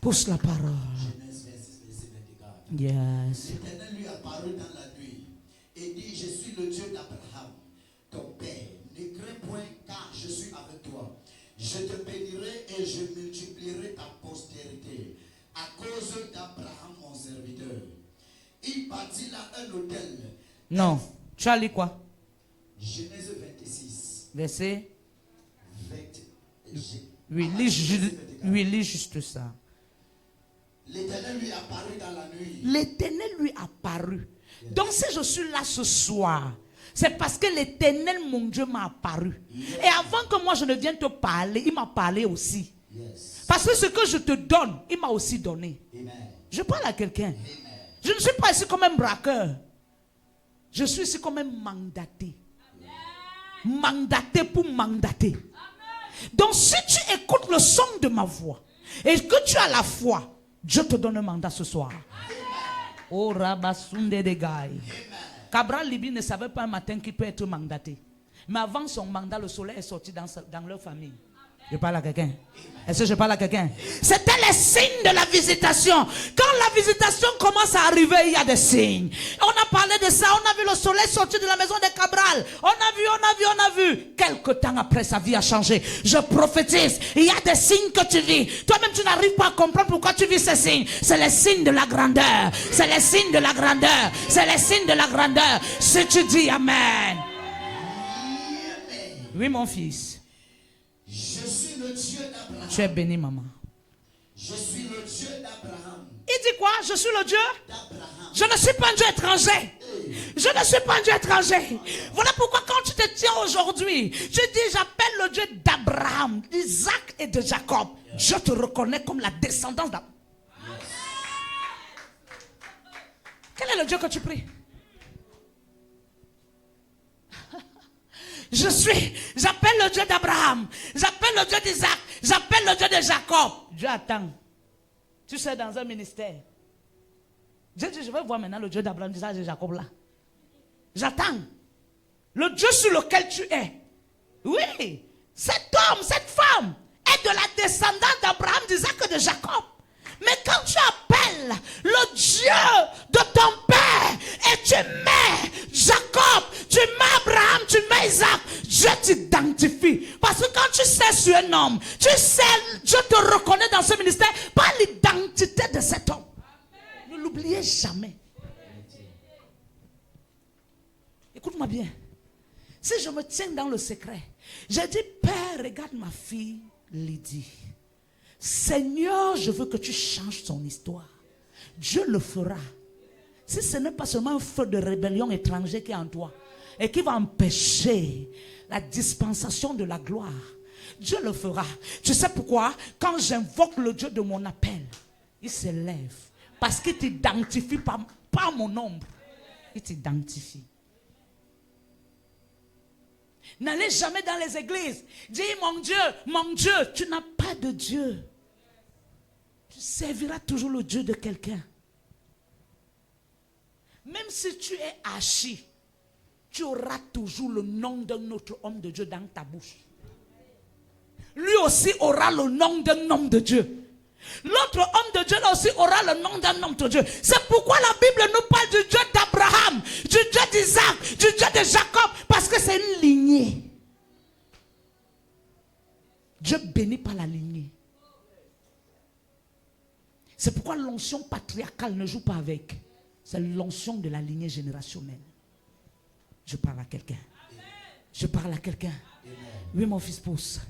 Speaker 2: Pousse la parole.
Speaker 3: Genèse 26, verset 24.
Speaker 2: Yes.
Speaker 3: L'Éternel lui apparut dans la nuit et dit, je suis le Dieu d'Abraham, ton père. Ne crains point car je suis avec toi. Je te bénirai et je multiplierai ta postérité à cause d'Abraham mon serviteur. Il bâtit là un hôtel.
Speaker 2: Non. Tu as lu quoi?
Speaker 3: Genèse 26.
Speaker 2: Verset.
Speaker 3: 20.
Speaker 2: Oui, lis juste ça.
Speaker 3: L'Éternel lui apparut dans la nuit.
Speaker 2: L'Éternel lui apparut. Donc si je suis là ce soir, c'est parce que l'Éternel, mon Dieu, m'a apparu. Et avant que moi je ne vienne te parler, il m'a parlé aussi. Parce que ce que je te donne, il m'a aussi donné. Je parle à quelqu'un. Je ne suis pas ici comme un braqueur. Je suis ici comme un mandaté. Mandaté pour mandater. Donc si tu écoutes le son de ma voix et que tu as la foi, Dieu te donne un mandat ce soir. Oh Rabasunde de Gaï. Cabral Libi ne savait pas un matin qu'il peut être mandaté. Mais avant son mandat, le soleil est sorti dans leur famille. Je parle à quelqu'un. Est-ce que je parle à quelqu'un? C'était les signes de la visitation. Quand la visitation commence à arriver, il y a des signes. On a parlé de ça. On a vu le soleil sortir de la maison de Cabral. On a vu. Quelque temps après, sa vie a changé. Je prophétise. Il y a des signes que tu vis. Toi-même, tu n'arrives pas à comprendre pourquoi tu vis ces signes. C'est les signes de la grandeur. C'est les signes de la grandeur. C'est les signes de la grandeur. Si tu dis Amen. Oui, mon fils.
Speaker 3: Je suis le Dieu d'Abraham.
Speaker 2: Tu es béni, maman.
Speaker 3: Je suis le Dieu d'Abraham.
Speaker 2: Il dit quoi? Je suis le Dieu
Speaker 3: D'Abraham.
Speaker 2: Je ne suis pas un Dieu étranger. Je ne suis pas un Dieu étranger. Voilà pourquoi quand tu te tiens aujourd'hui, tu dis j'appelle le Dieu d'Abraham, d'Isaac et de Jacob. Je te reconnais comme la descendance d'Abraham. Quel est le Dieu que tu pries? J'appelle le Dieu d'Abraham, j'appelle le Dieu d'Isaac, j'appelle le Dieu de Jacob. Dieu attend. Tu sais, dans un ministère, Dieu dit, je vais voir maintenant le Dieu d'Abraham, d'Isaac et de Jacob là. J'attends. Le Dieu sur lequel tu es. Oui, cet homme, cette femme est de la descendance d'Abraham, d'Isaac et de Jacob. Mais quand tu appelles le Dieu de ton père et tu mets Jacob, tu mets Abraham, tu mets Isaac, Dieu t'identifie. Parce que quand tu sais sur un homme, tu sais, Dieu te reconnaît dans ce ministère par l'identité de cet homme. Ne l'oubliez jamais. Écoute-moi bien. Si je me tiens dans le secret, j'ai dit, Père, regarde ma fille Lydie. Seigneur, je veux que tu changes son histoire. Dieu le fera. Si ce n'est pas seulement un feu de rébellion étranger qui est en toi et qui va empêcher la dispensation de la gloire, Dieu le fera. Tu sais pourquoi? Quand j'invoque le Dieu de mon appel, il s'élève. Parce qu'il t'identifie par mon nombre. Il t'identifie. N'allez jamais dans les églises. Dis mon Dieu, tu n'as pas de Dieu. Tu serviras toujours le Dieu de quelqu'un. Même si tu es Hachi, tu auras toujours le nom d'un autre homme de Dieu dans ta bouche. Lui aussi aura le nom d'un homme de Dieu. L'autre homme de Dieu aussi aura le nom d'un homme de Dieu. C'est pourquoi la Bible nous parle du Dieu d'Abraham, du Dieu d'Isaac, du Dieu de Jacob, parce que c'est une lignée. Dieu bénit par la lignée. C'est pourquoi l'onction patriarcale ne joue pas avec. C'est l'onction de la lignée générationnelle. Je parle à quelqu'un. Je parle à quelqu'un. Oui, mon fils pousse.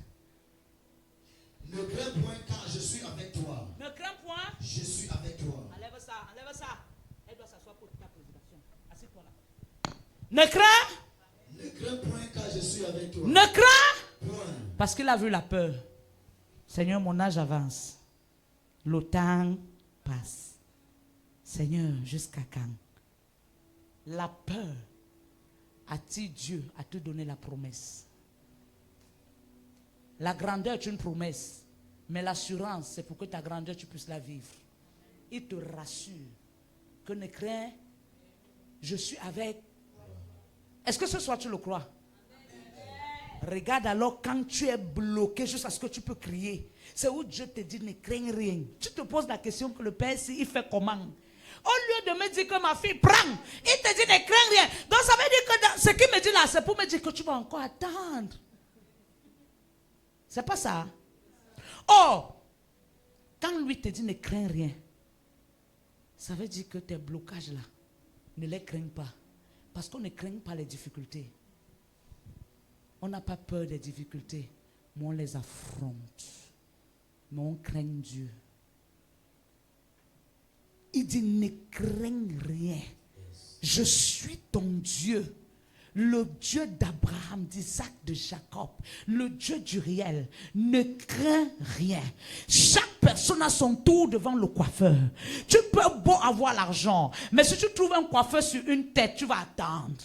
Speaker 3: Ne crains point car je suis avec toi.
Speaker 2: Ne crains point.
Speaker 3: Je suis avec toi.
Speaker 2: Enlève ça, enlève ça. Elle doit s'asseoir pour ta prédication. Assieds-toi là. Ne crains.
Speaker 3: Ne crains point car je suis avec toi.
Speaker 2: Ne crains.
Speaker 3: Point.
Speaker 2: Parce qu'il a vu la peur. Seigneur, mon âge avance. Le temps passe. Seigneur, jusqu'à quand? La peur attire Dieu à te donner la promesse. La grandeur est une promesse. Mais l'assurance, c'est pour que ta grandeur, tu puisses la vivre. Il te rassure que ne crains, je suis avec. Est-ce que ce soir tu le crois? Regarde alors quand tu es bloqué jusqu'à ce que tu peux crier. C'est où Dieu te dit ne crains rien. Tu te poses la question que le Père, il fait comment? Au lieu de me dire que ma fille prend, il te dit ne crains rien. Donc ça veut dire que ce qu'il me dit là, c'est pour me dire que tu vas encore attendre. C'est pas ça. Or, quand lui te dit ne crains rien, ça veut dire que tes blocages là, ne les crains pas. Parce qu'on ne craint pas les difficultés. On n'a pas peur des difficultés, mais on les affronte. Mais on craint Dieu. Il dit ne crains rien. Je suis ton Dieu. Le Dieu d'Abraham, d'Isaac, de Jacob, le Dieu du réel, ne crains rien. Chaque personne a son tour devant le coiffeur. Tu peux beau avoir l'argent, mais si tu trouves un coiffeur sur une tête, tu vas attendre.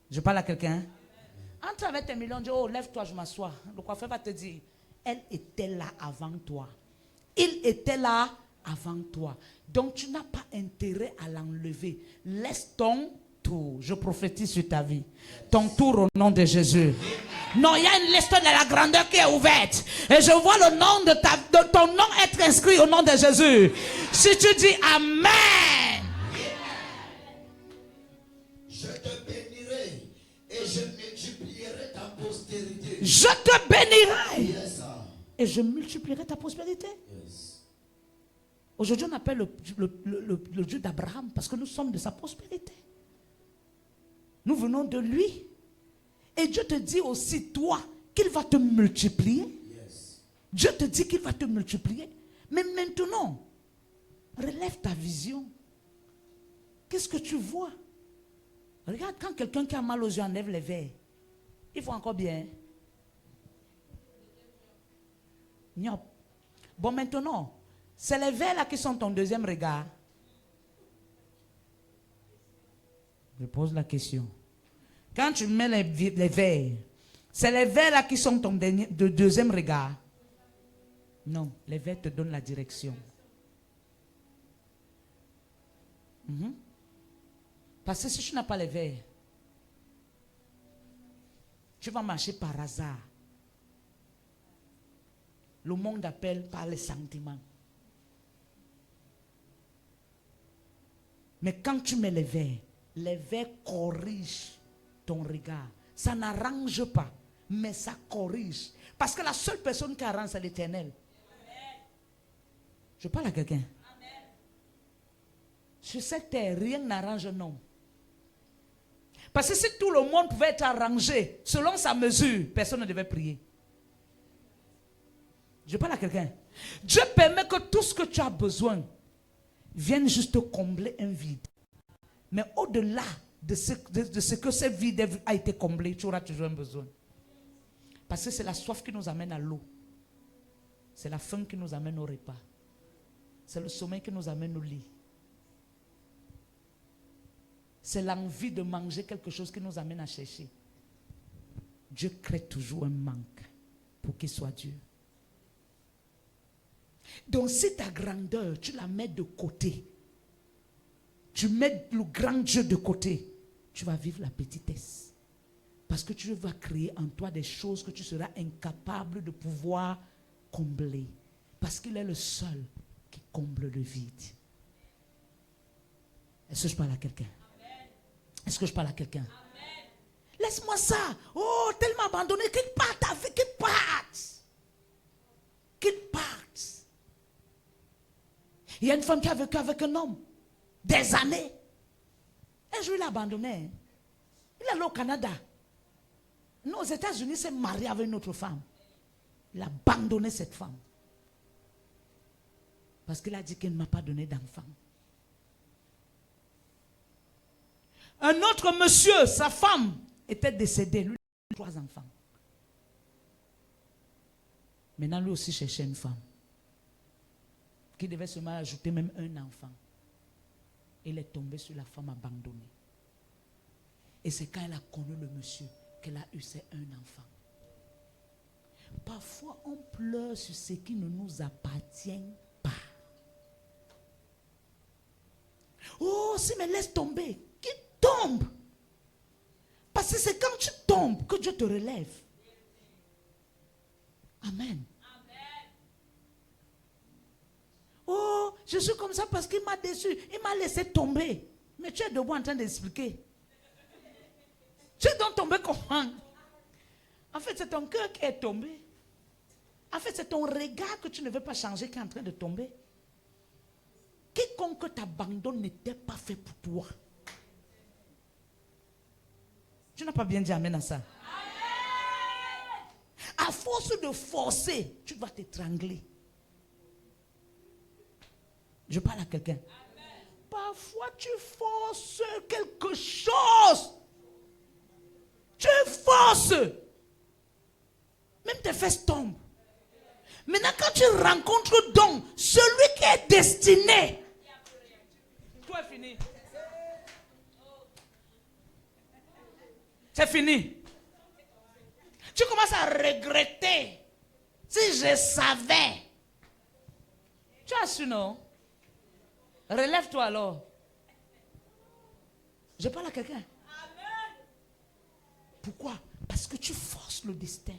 Speaker 2: Je parle à quelqu'un. Entre avec tes millions, dis, oh, lève-toi, je m'assois. Le coiffeur va te dire, elle était là avant toi. Il était là avant toi. Donc tu n'as pas intérêt à l'enlever. Laisse ton tour. Je prophétise sur ta vie. Ton tour au nom de Jésus. Non, il y a une liste de la grandeur qui est ouverte. Et je vois le nom de ton nom être inscrit au nom de Jésus. Si tu dis Amen.
Speaker 3: Je te bénirai et je multiplierai ta postérité.
Speaker 2: Je te bénirai.
Speaker 3: Yes, sir.
Speaker 2: Et je multiplierai ta prospérité.
Speaker 3: Yes.
Speaker 2: Aujourd'hui, on appelle le Dieu d'Abraham parce que nous sommes de sa prospérité. Nous venons de lui. Et Dieu te dit aussi, toi, qu'il va te multiplier.
Speaker 3: Yes.
Speaker 2: Dieu te dit qu'il va te multiplier. Mais maintenant, relève ta vision. Qu'est-ce que tu vois? Regarde, quand quelqu'un qui a mal aux yeux enlève les verres, il faut encore bien. Nyop. Bon, maintenant, c'est les verres là qui sont ton deuxième regard. Je pose la question. Quand tu mets les verres, c'est les verres là qui sont ton deuxième regard. Non, les verres te donnent la direction. Parce que si tu n'as pas les verres, tu vas marcher par hasard. Le monde appelle par les sentiments. Mais quand tu mets les verres corrigent ton regard. Ça n'arrange pas, mais ça corrige. Parce que la seule personne qui arrange, c'est l'Éternel. Je parle à quelqu'un. Sur cette terre, rien n'arrange un homme. Parce que si tout le monde pouvait être arrangé selon sa mesure, personne ne devait prier. Je parle à quelqu'un. Dieu permet que tout ce que tu as besoin vienne juste combler un vide. Mais au-delà de ce que ce vide a été comblé, tu auras toujours un besoin. Parce que c'est la soif qui nous amène à l'eau. C'est la faim qui nous amène au repas. C'est le sommeil qui nous amène au lit. C'est l'envie de manger quelque chose qui nous amène à chercher. Dieu crée toujours un manque pour qu'il soit Dieu. Donc si ta grandeur, tu la mets de côté, tu mets le grand Dieu de côté, tu vas vivre la petitesse. Parce que tu vas créer en toi des choses que tu seras incapable de pouvoir combler. Parce qu'il est le seul qui comble le vide. Est-ce que je parle à quelqu'un? Est-ce que je parle à quelqu'un? Laisse-moi ça. Oh, tellement abandonné qu'il parte avec, qu'il parte. Qu'il parte. Il y a une femme qui a vécu avec un homme des années. Un jour, il a abandonné. Il est allé au Canada. Non, aux États-Unis, il s'est marié avec une autre femme. Il a abandonné cette femme. Parce qu'il a dit qu'il ne m'a pas donné d'enfant. Un autre monsieur, sa femme était décédée. Lui, il a 3 enfants. Maintenant, lui aussi cherchait une femme. Qui devait seulement ajouter même un enfant. Il est tombé sur la femme abandonnée. Et c'est quand elle a connu le monsieur qu'elle a eu ses un enfant. Parfois, on pleure sur ce qui ne nous appartient pas. Oh, si me laisse tomber, qui tombe? Parce que c'est quand tu tombes que Dieu te relève. Amen. Oh, je suis comme ça parce qu'il m'a déçu. Il m'a laissé tomber. Mais tu es debout en train d'expliquer. Tu es donc tombé comment? En fait, c'est ton cœur qui est tombé. En fait, c'est ton regard que tu ne veux pas changer qui est en train de tomber. Quiconque t'abandonne n'était pas fait pour toi. Tu n'as pas bien dit amen à ça. Amen. À force de forcer, tu vas t'étrangler. Je parle à quelqu'un. Parfois, tu forces quelque chose. Tu forces. Même tes fesses tombent. Maintenant, quand tu rencontres donc celui qui est destiné, tout est fini. C'est fini. Tu commences à regretter. Si je savais. Tu as su, non? Relève-toi alors. Je parle à quelqu'un. Pourquoi? Parce que tu forces le destin.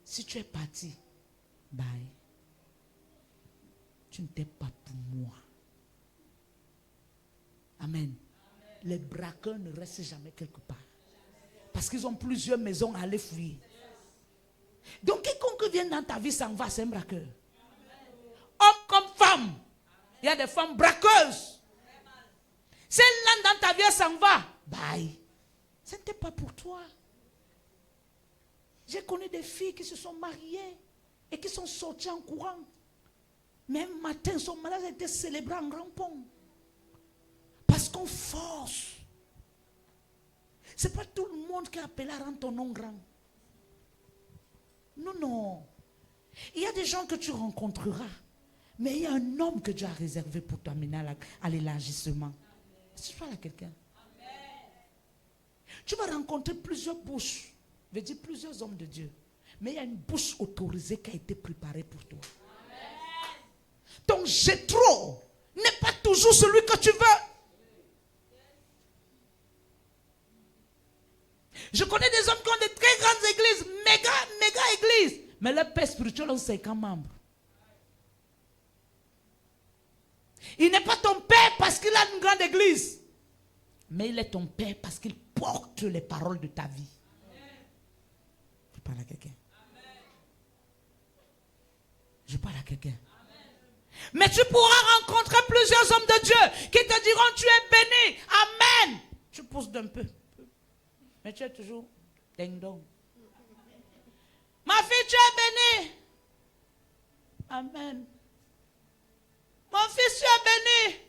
Speaker 2: Si tu es parti, bye. Tu n'étais pas pour moi. Amen. Les braqueurs ne restent jamais quelque part. Parce qu'ils ont plusieurs maisons à aller fouiller. Donc quiconque vient dans ta vie s'en va, c'est un braqueur. Homme comme femme. Il y a des femmes braqueuses. Celle-là dans ta vie, elle s'en va. Bye. Ce n'était pas pour toi. J'ai connu des filles qui se sont mariées et qui sont sorties en courant. Même matin, son mariage a été célébré en grand pont. Parce qu'on force. Ce n'est pas tout le monde qui est appelé à rendre ton nom grand. Non, non. Il y a des gens que tu rencontreras. Mais il y a un homme que Dieu a réservé pour t'amener à l'élargissement. Est-ce que tu parles à quelqu'un? Tu vas rencontrer plusieurs bouches. Je veux dire plusieurs hommes de Dieu. Mais il y a une bouche autorisée qui a été préparée pour toi. Amen. Donc Jéthro n'est pas toujours celui que tu veux. Je connais des hommes qui ont de très grandes églises, méga églises. Mais leur père spirituel ont 50 membres. Il n'est pas ton père parce qu'il a une grande église. Mais il est ton père parce qu'il porte les paroles de ta vie. Je parle à quelqu'un. Je parle à quelqu'un. Mais tu pourras rencontrer plusieurs hommes de Dieu qui te diront tu es béni. Amen. Tu pousses d'un peu. Mais tu es toujours ding dong. Ma fille, tu es bénie. Amen. Mon fils, tu es béni.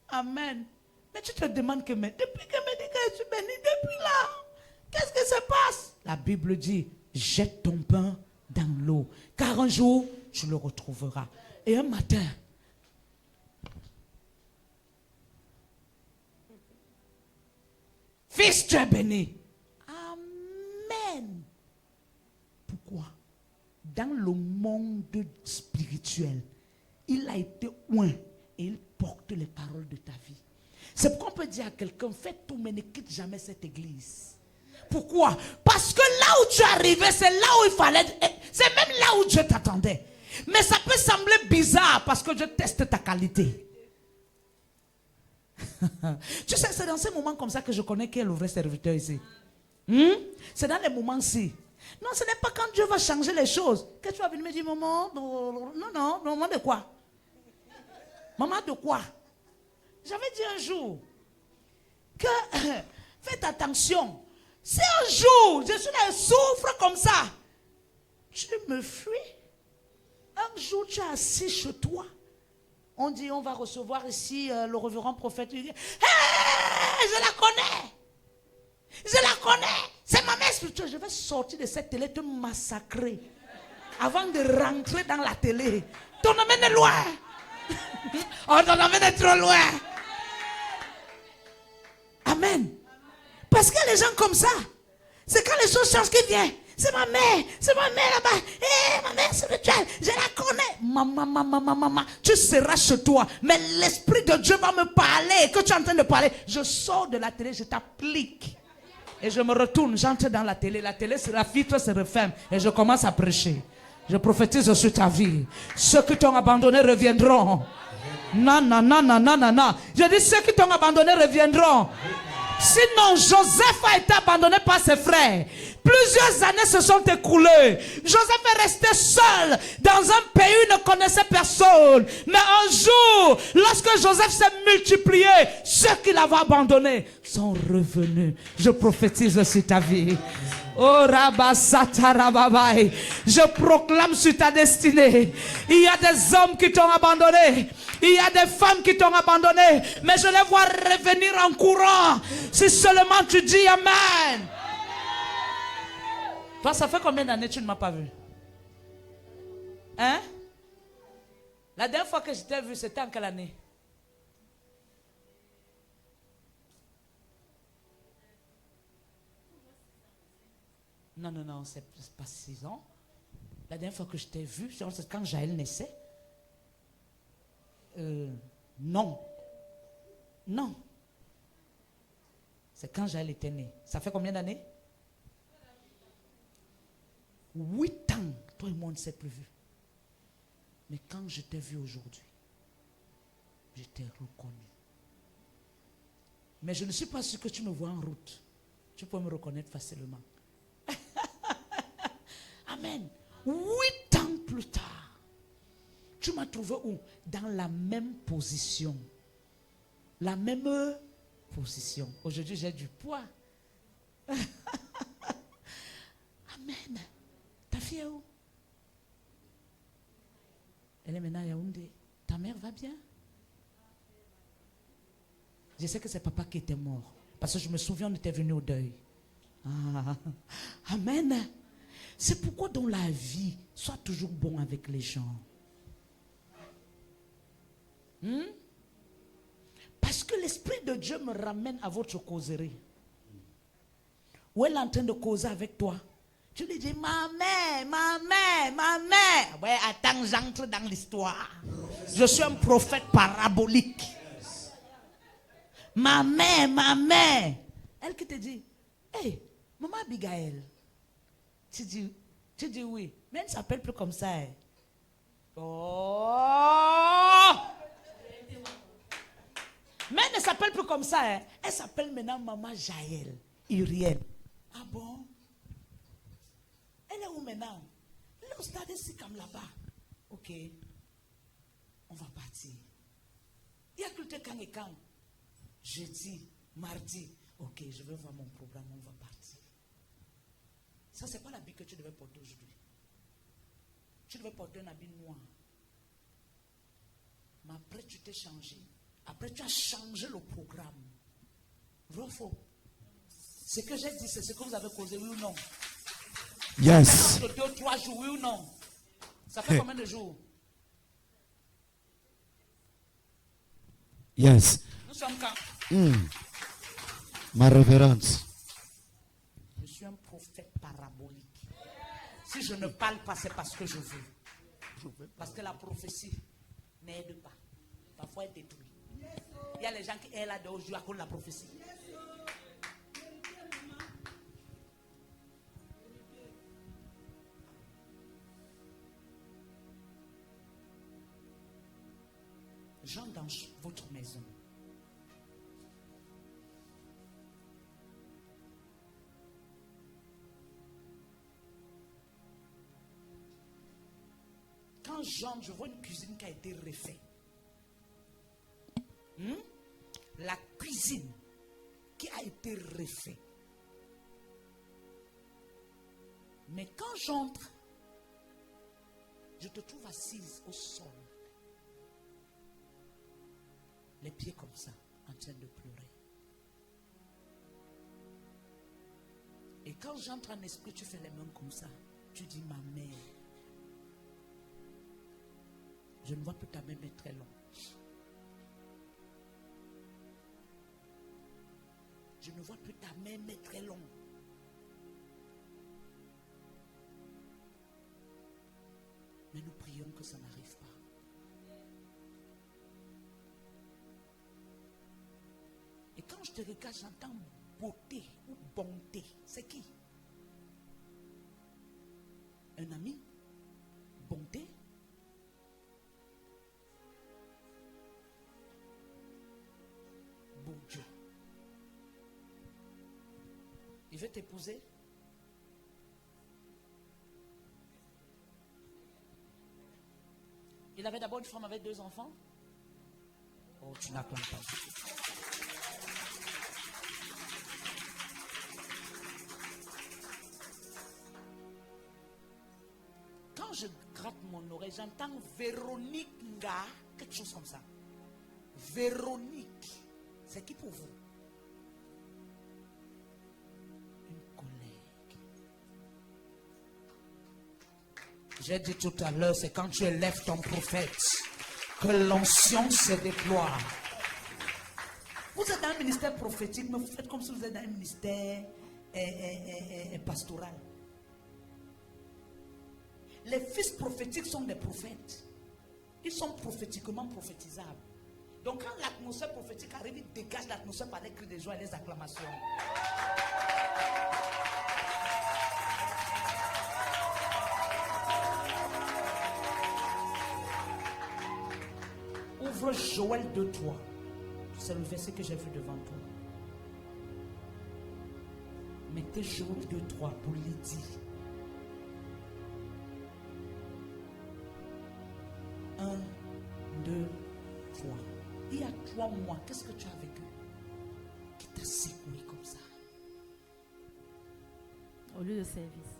Speaker 2: Amen. Mais tu te demandes que depuis que me dit que je suis béni, depuis là, Qu'est-ce qui se passe? La Bible dit, jette ton pain dans l'eau, car un jour, tu le retrouveras. Et un matin, fils, tu es béni. Amen. Pourquoi? Dans le monde spirituel, il a été oint et il porte les paroles de ta vie. C'est pourquoi on peut dire à quelqu'un, fais tout mais ne quitte jamais cette église. Pourquoi? Parce que là où tu es arrivé, c'est là où il fallait, c'est même là où Dieu t'attendait. Mais ça peut sembler bizarre parce que Dieu teste ta qualité. Tu sais, c'est dans ces moments comme ça que je connais qui est le vrai serviteur ici. C'est dans les moments-ci. Non, ce n'est pas quand Dieu va changer les choses que tu vas venir me dire, maman, non, maman de quoi? Maman de quoi? J'avais dit un jour que faites attention. Si un jour je suis là et souffre comme ça, tu me fuis. Un jour tu es assis chez toi. On dit on va recevoir ici le révérend prophète. Il dit, hey, je la connais. Je la connais. C'est ma mère spirituelle. Je vais sortir de cette télé, te massacrer. Avant de rentrer dans la télé. Ton amène est loin. Oh, ton amène est trop loin. Amen. Parce que les gens comme ça, c'est quand les choses changent qui viennent. C'est ma mère là-bas. Hé, ma mère spirituelle, je la connais. Maman, tu seras chez toi. Mais l'Esprit de Dieu va me parler. Que tu es en train de parler. Je sors de la télé, je t'applique. Et je me retourne, j'entre dans la télé. La télé, la vitre se referme. Et je commence à prêcher. Je prophétise sur ta vie. Ceux qui t'ont abandonné reviendront. Non. Je dis ceux qui t'ont abandonné reviendront. Sinon, Joseph a été abandonné par ses frères. Plusieurs années se sont écoulées. Joseph est resté seul dans un pays où il ne connaissait personne. Mais un jour, lorsque Joseph s'est multiplié, ceux qui l'avaient abandonné sont revenus. Je prophétise sur ta vie. Oh Rabasata Rababai, je proclame sur ta destinée. Il y a des hommes qui t'ont abandonné. Il y a des femmes qui t'ont abandonné. Mais je les vois revenir en courant. Si seulement tu dis Amen. Toi, ça fait combien d'années tu ne m'as pas vu? Hein? La dernière fois que je t'ai vu, c'était en quelle année? Non, c'est pas 6 ans. La dernière fois que je t'ai vu, c'est quand Jaël naissait. Non. C'est quand Jaël était né. Ça fait combien d'années? 8 ans. Toi et moi, on ne s'est plus vu. Mais quand je t'ai vu aujourd'hui, je t'ai reconnu. Mais je ne suis pas sûr que tu me vois en route. Tu peux me reconnaître facilement. Amen. 8 ans plus tard, tu m'as trouvé où? Dans la même position. La même position. Aujourd'hui, j'ai du poids. Amen. Ta fille est où? Elle est maintenant à Yaoundé. Ta mère va bien? Je sais que c'est papa qui était mort. Parce que je me souviens, on était venu au deuil. Amen. C'est pourquoi dans la vie, sois toujours bon avec les gens. Parce que l'Esprit de Dieu me ramène à votre causerie. Où elle est en train de causer avec toi. Tu lui dis, ma mère. Ouais, attends, j'entre dans l'histoire. Je suis un prophète parabolique. Ma mère. Elle qui te dit, hey, maman Abigail. Tu dis oui. Mais elle ne s'appelle plus comme ça. Hein. Oh! Mais elle ne s'appelle plus comme ça. Hein. Elle s'appelle maintenant Maman Jaël, Uriel. Ah bon? Elle est où maintenant? Elle est au stade ici comme là-bas. Ok. On va partir. Il y a culte quand et quand? Jeudi, mardi. Ok, je vais voir mon programme, on va partir. Ça, c'est pas l'habit que tu devais porter aujourd'hui. Tu devais porter un habit noir. Mais après, tu t'es changé. Après, tu as changé le programme. Vrai ou faux? Ce que j'ai dit, c'est ce que vous avez causé, oui ou non?
Speaker 4: Yes.
Speaker 2: 2 ou 3 jours, oui ou non? Ça fait combien de jours?
Speaker 4: Yes.
Speaker 2: Nous sommes quand?
Speaker 4: Ma révérence.
Speaker 2: Je suis un prophète parabolique. Si je ne parle pas, c'est parce que je veux. Parce que la prophétie n'aide pas. Parfois, elle détruit. Il y a les gens qui sont là d'aujourd'hui à cause de la prophétie. J'entre dans votre maison. Quand j'entre, je vois une cuisine qui a été refaite. La cuisine qui a été refaite. Mais quand j'entre, je te trouve assise au sol. Les pieds comme ça, en train de pleurer. Et quand j'entre en esprit, tu fais les mains comme ça. Tu dis, ma mère. Je ne vois plus ta main, mais très long. Je ne vois plus ta main, mais très long. Mais nous prions que ça n'arrive pas. Et quand je te regarde, j'entends beauté ou bonté. C'est qui? Un ami? Bonté? Bon Dieu. Il veut t'épouser? Il avait d'abord une femme avec 2 enfants? Oh, tu n'acclames pas. Quand je gratte mon oreille, j'entends Véronique Nga, quelque chose comme ça. Véronique. C'est qui pour vous? Une collègue. J'ai dit tout à l'heure, c'est quand tu élèves ton prophète que l'onction se déploie. Vous êtes dans un ministère prophétique, mais vous faites comme si vous êtes dans un ministère pastoral. Les fils prophétiques sont des prophètes. Ils sont prophétiquement prophétisables. Donc quand l'atmosphère prophétique arrive, il dégage l'atmosphère par les cris de joie et les acclamations. Ouvre Joël 2:3. C'est le verset que j'ai vu devant toi. Mettez Joël 2:3 pour Lydie. 1, 2, 3. Il y a 3 mois, qu'est-ce que tu as vécu qui t'a secoué comme ça?
Speaker 5: Au lieu de service.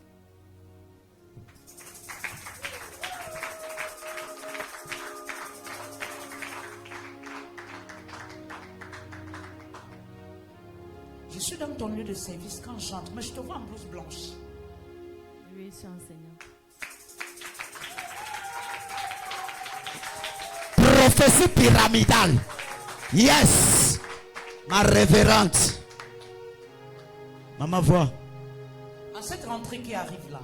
Speaker 2: Je suis dans ton lieu de service quand j'entre, mais je te vois en blouse blanche.
Speaker 5: Oui, je suis enseignant.
Speaker 4: Prophétie pyramidale. Yes. Ma révérente. Maman, voix.
Speaker 2: En cette rentrée qui arrive là,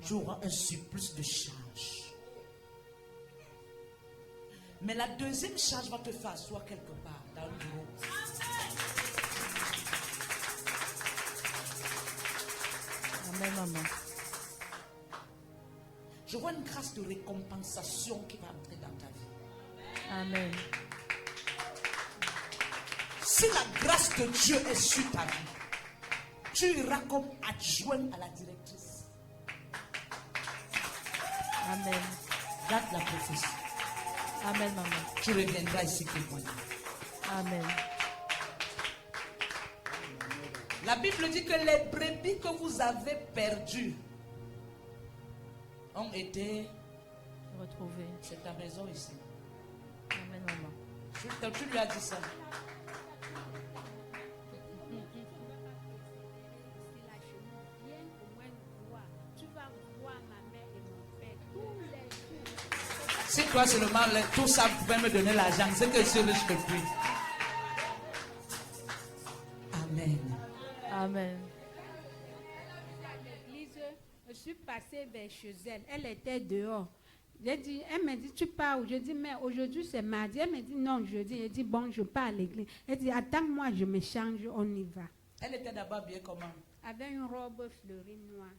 Speaker 2: tu auras un surplus de charge. Mais la deuxième charge va te faire asseoir quelque part dans le bureau.
Speaker 5: Amen, maman.
Speaker 2: Je vois une grâce de récompensation qui va entrer dans ta vie.
Speaker 5: Amen.
Speaker 2: Si la grâce de Dieu est sur ta vie, tu iras comme adjoint à la directrice.
Speaker 5: Amen.
Speaker 2: Garde la prophétie.
Speaker 5: Amen, maman.
Speaker 2: Tu reviendras ici témoigner.
Speaker 5: Amen.
Speaker 2: La Bible dit que les brebis que vous avez perdues ont été...
Speaker 5: Retrouver.
Speaker 2: C'est ta maison ici.
Speaker 5: Amen, maman.
Speaker 2: Tu lui as dit ça. Si toi seulement, tout ça pouvait me donner l'argent, c'est que je ne peux plus. Amen.
Speaker 5: Amen.
Speaker 6: Je suis passée vers chez elle. Elle était dehors. J'ai dit, elle m'a dit, tu pars où? Je dis, mais aujourd'hui c'est mardi. Elle m'a dit, non, jeudi. J'ai dit, bon, je pars à l'église. Elle dit, attends-moi, je me change, on y va.
Speaker 2: Elle était d'abord bien comment?
Speaker 6: Avec une robe fleurie noire.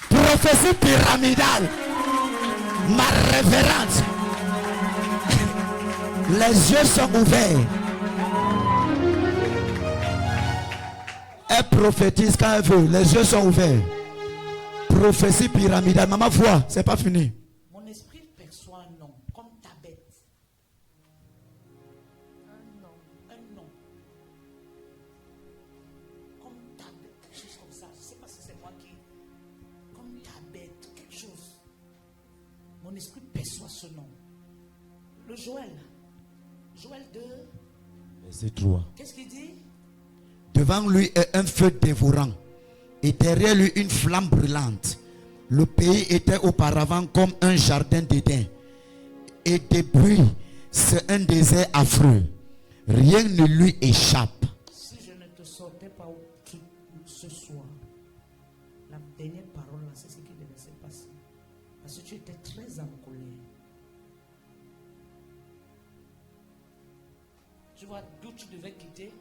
Speaker 4: Prophétie pyramidale. Ma révérence. Les yeux sont ouverts. Elle prophétise quand elle veut. Les yeux sont ouverts. Prophétie pyramidale. Maman voit, c'est pas fini.
Speaker 2: Mon esprit perçoit un nom, comme ta bête. Un nom. Comme ta bête, quelque chose comme ça. Je ne sais pas si c'est moi qui. Comme ta bête, quelque chose. Mon esprit perçoit ce nom. Le Joël. Joël 2.
Speaker 4: Verset 3.
Speaker 2: Qu'est-ce qu'il dit?
Speaker 4: Devant lui est un feu dévorant et derrière lui une flamme brûlante. Le pays était auparavant comme un jardin d'Éden et depuis c'est un désert affreux. Rien ne lui échappe.
Speaker 2: Si je ne te sortais pas ce soir, la dernière parole là, c'est ce qui devait se passer. Parce que tu étais très en colère. Tu vois d'où tu devais quitter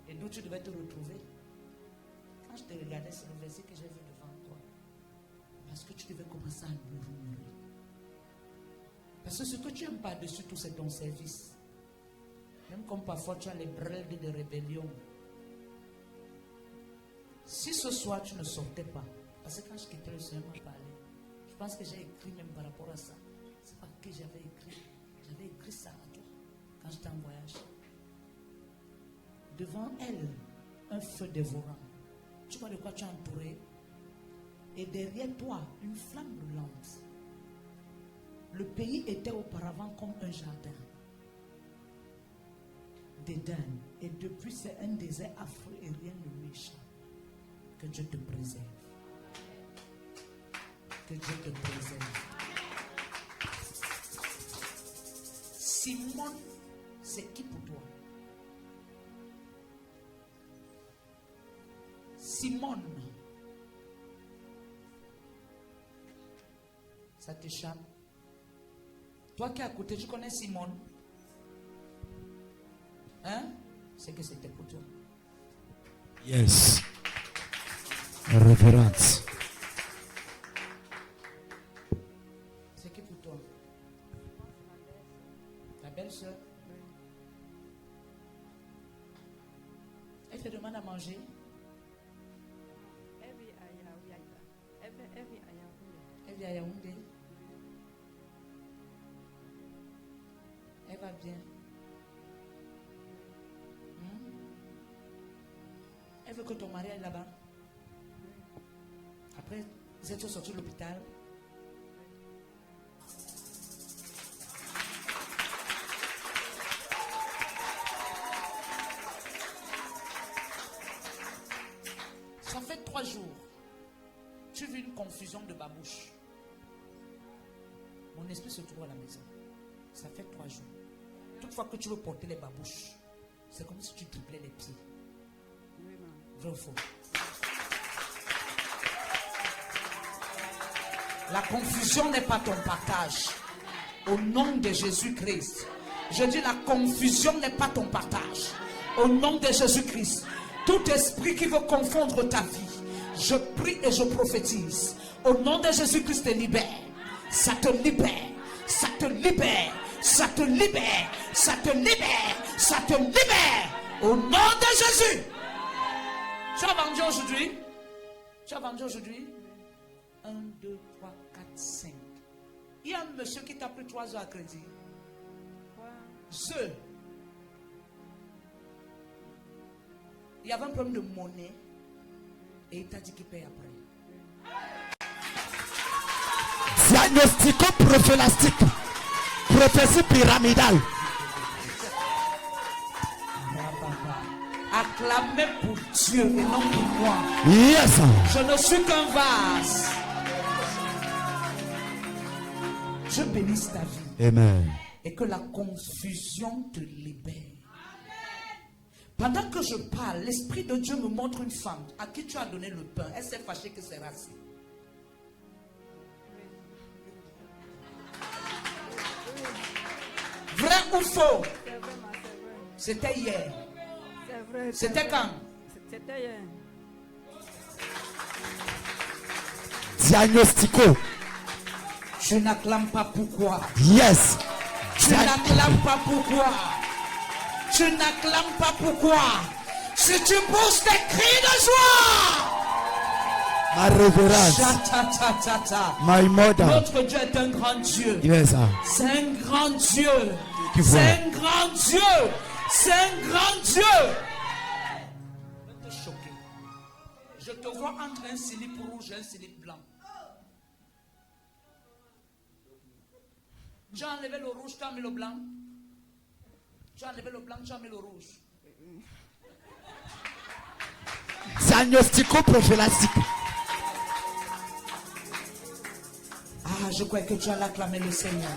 Speaker 2: et d'où tu devais te retrouver. Quand je te regardais, c'est le verset que j'ai vu devant toi. Parce que tu devais commencer à murmurer. Parce que ce que tu aimes par-dessus tout, c'est ton service. Même comme parfois tu as les brèves de rébellion. Si ce soir tu ne sortais pas, parce que quand je quittais le Seigneur m'a parlé, je pense que j'ai écrit même par rapport à ça. C'est pas que j'avais écrit ça à toi quand j'étais en voyage. Devant elle, un feu dévorant. Tu vois de quoi tu es entouré. Et derrière toi, une flamme brûlante. Le pays était auparavant comme un jardin d'Éden. Et depuis, c'est un désert affreux et rien ne lui échappe. Que Dieu te préserve. Que Dieu te préserve. Simone, c'est qui pour toi? Simone. Ça t'échappe. Toi qui es à côté, tu connais Simone? Hein? C'est que c'était pour toi.
Speaker 4: Yes. Révérence.
Speaker 2: C'est qui pour toi? Ta belle-sœur? Elle te demande à manger? Elle vit à Yaoundé. Elle va bien. Elle veut que ton mari aille là-bas. Après, vous êtes sortis de l'hôpital. Ça fait 3 jours. Tu vis une confusion de babouche. Mon esprit se trouve à la maison. Ça fait 3 jours. Toutefois que tu veux porter les babouches, c'est comme si tu triplais les pieds. Vrai ou faux? La confusion n'est pas ton partage. Au nom de Jésus-Christ. Je dis la confusion n'est pas ton partage. Au nom de Jésus-Christ. Tout esprit qui veut confondre ta vie, je prie et je prophétise. Au nom de Jésus-Christ, te libère. Ça te libère. Ça te libère. Ça te libère. Ça te libère. Ça te libère. Au nom de Jésus. Tu as vendu aujourd'hui? Tu as vendu aujourd'hui? 1, 2, 3, 4, 5. Il y a un monsieur qui t'a pris 3 heures à crédit. Il y avait un problème de monnaie. Et il t'a dit qu'il paye après.
Speaker 4: Diagnostico-prophélastique. Prophétie pyramidale.
Speaker 2: Acclamez pour Dieu et non pour moi.
Speaker 4: Yes.
Speaker 2: Je ne suis qu'un vase. Je bénisse ta vie.
Speaker 4: Amen.
Speaker 2: Et que la confusion te libère. Pendant que je parle, l'Esprit de Dieu me montre une femme à qui tu as donné le pain. Elle s'est fâchée que c'est raciste. Vrai ou faux? C'était hier.
Speaker 6: C'est vrai.
Speaker 2: C'était quand?
Speaker 6: C'était hier.
Speaker 4: Diagnostico.
Speaker 2: Je n'acclame pas pourquoi.
Speaker 4: Yes.
Speaker 2: Je n'acclame pas pourquoi. Je n'acclame pas pourquoi. Si tu pousses des cris de joie.
Speaker 4: Ma révérence.
Speaker 2: Cha-ta-ta-ta-ta.
Speaker 4: My mother.
Speaker 2: Notre Dieu est un grand Dieu.
Speaker 4: Yes, sir.
Speaker 2: C'est un grand Dieu.
Speaker 4: you for
Speaker 2: C'est
Speaker 4: it.
Speaker 2: un grand Dieu. C'est un grand Dieu. Je vais te choquer. Je te vois entre un slip rouge et un slip blanc. Tu as enlevé le rouge, tu as mis le blanc. Tu as enlevé le blanc, tu as mis le rouge.
Speaker 4: Diagnostico-prophylaxtique.
Speaker 2: Ah, je crois que tu as acclamé le Seigneur.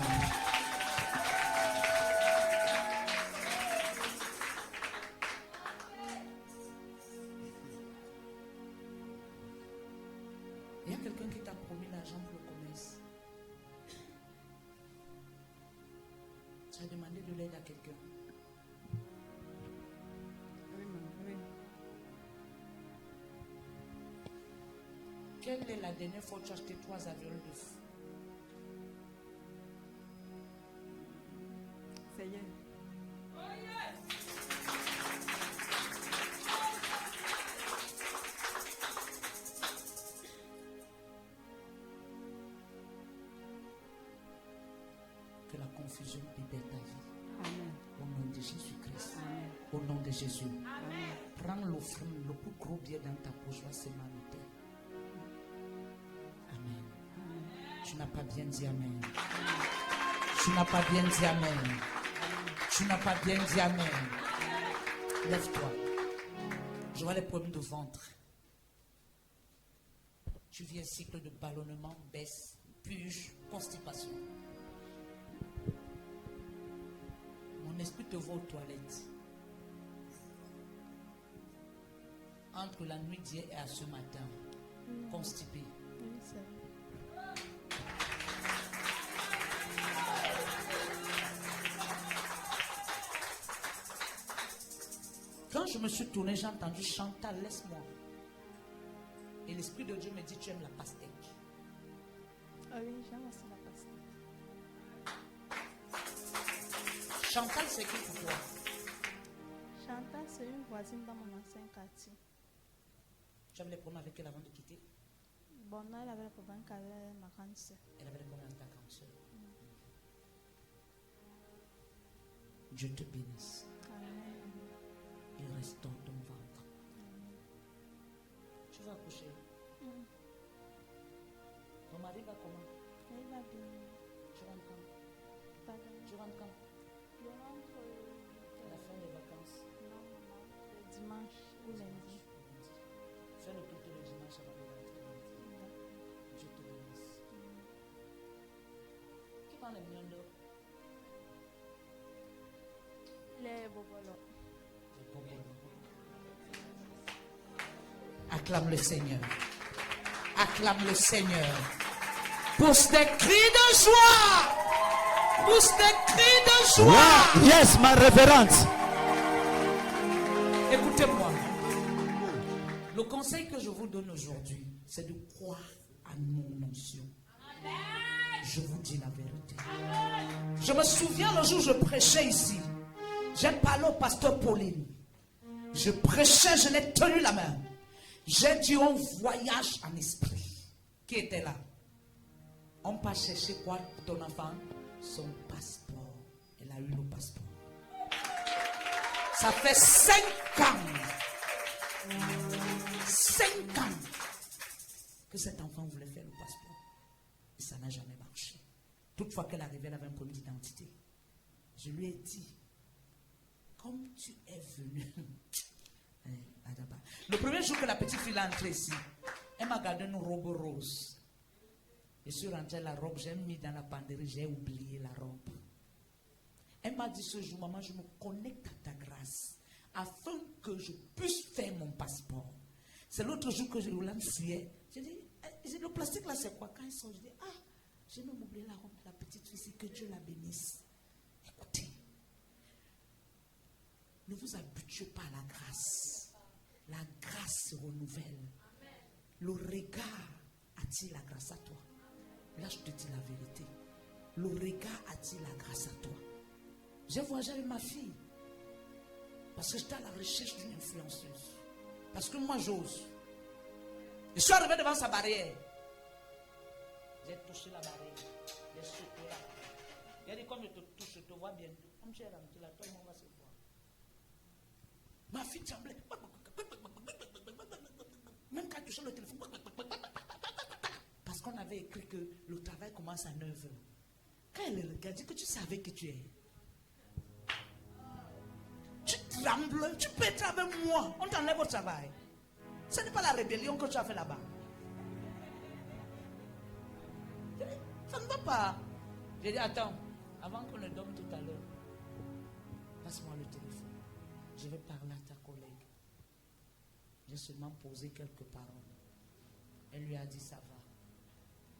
Speaker 2: Il y a quelqu'un qui t'a promis l'argent pour le commerce. Tu as demandé de l'aide à quelqu'un.
Speaker 6: Oui, oui.
Speaker 2: Quelle est la dernière fois que tu as acheté 3 avions de feu?
Speaker 6: C'est hier.
Speaker 2: Que la confusion libère ta vie.
Speaker 6: Amen.
Speaker 2: Au nom de Jésus-Christ.
Speaker 6: Amen.
Speaker 2: Au nom de Jésus.
Speaker 6: Amen.
Speaker 2: Prends l'offrande, le plus gros bien dans ta poche. Va seulement le terre. Amen. Tu n'as pas bien dit Amen. Tu n'as pas bien dit Amen. Tu n'as pas bien dit Amen. Lève-toi. Je vois les problèmes de ventre. Tu vis un cycle de ballonnement, baisse, purge, constipation. Mon esprit te voit aux toilettes. Entre la nuit d'hier et à ce matin, constipé.
Speaker 5: Oui, c'est vrai.
Speaker 2: Quand je me suis tourné, j'ai entendu Chantal, laisse-moi. Et l'Esprit de Dieu me dit, tu aimes la pastèque.
Speaker 5: Ah oui, j'aime aussi la pastèque.
Speaker 2: Chantal, c'est qui pour toi?
Speaker 5: Chantal, c'est une voisine dans mon ancien quartier.
Speaker 2: Tu avais les problèmes avec elle avant de quitter?
Speaker 5: Bon, non, elle avait le problème qu'avait ma grande sœur.
Speaker 2: Elle avait les problèmes avec ta grande soeur. Dieu te bénisse.
Speaker 5: Amen.
Speaker 2: Il restaure ton ventre. Tu vas accoucher. Ton mari va comment?
Speaker 5: Elle va bien.
Speaker 2: Tu rentres quand?
Speaker 5: Pardon.
Speaker 2: Tu rentres quand?
Speaker 5: Je rentre
Speaker 2: À la fin des vacances.
Speaker 5: non, non, le dimanche ou lundi.
Speaker 2: Fais le culte le dimanche avant de rentrer. Dieu te bénisse. Qui prend les millions d'euros?
Speaker 5: Les bobolos.
Speaker 2: Acclame le Seigneur. Acclame le Seigneur. Pousse des cris de joie. Pousse des cris de joie.
Speaker 4: Wow. Yes, ma révérence.
Speaker 2: Écoutez-moi. Le conseil que je vous donne aujourd'hui, c'est de croire à mon onction. Je vous dis la vérité. Je me souviens le jour où je prêchais ici. J'ai parlé au pasteur Pauline. Je prêchais, je l'ai tenu la main. J'ai dit on voyage en esprit. Qui était là? On va chercher quoi pour ton enfant? Son passeport. Elle a eu le passeport. Ça fait 5 ans. 5 ans que cet enfant voulait faire le passeport. Et ça n'a jamais marché. Toutefois qu'elle arrivait, elle avait un problème d'identité. Je lui ai dit, comme tu es venu. Le premier jour que la petite fille est entrée ici, elle m'a gardé une robe rose.
Speaker 7: Je suis rentrée la robe, j'ai mis dans la penderie, j'ai oublié la robe. Elle m'a dit ce jour, maman, je me connecte à ta grâce afin que je puisse faire mon passeport. C'est l'autre jour que je l'ai scié. J'ai dit, le plastique là c'est quoi? Quand ils sont, je dis, j'ai même oublié la robe de la petite fille ici, que Dieu la bénisse. Écoutez, ne vous habituez pas à la grâce. La grâce se renouvelle. Le regard attire la grâce à toi. Là, je te dis la vérité. Le regard attire la grâce à toi. J'ai voyagé avec ma fille. Parce que j'étais à la recherche d'une influenceuse. Parce que moi, j'ose. Je suis arrivé devant sa barrière. J'ai touché la barrière. J'ai sauté là. Il a dit, comme je te touche, je te vois bien. Comme tu es rentré là, toi et moi, on va se voir. Ma fille tremblait. Même quand elle touchait le téléphone. Parce qu'on avait écrit que le travail commence à 9h. Quand elle regarde, dit que tu savais que tu es. Tu trembles, tu peux être avec moi. On t'enlève au travail. Ce n'est pas la rébellion que tu as fait là-bas. Ça ne va pas. J'ai dit, attends, avant qu'on ne dorme tout à l'heure, passe-moi le téléphone. Je vais parler à ta collègue. J'ai seulement posé quelques paroles. Elle lui a dit, ça va.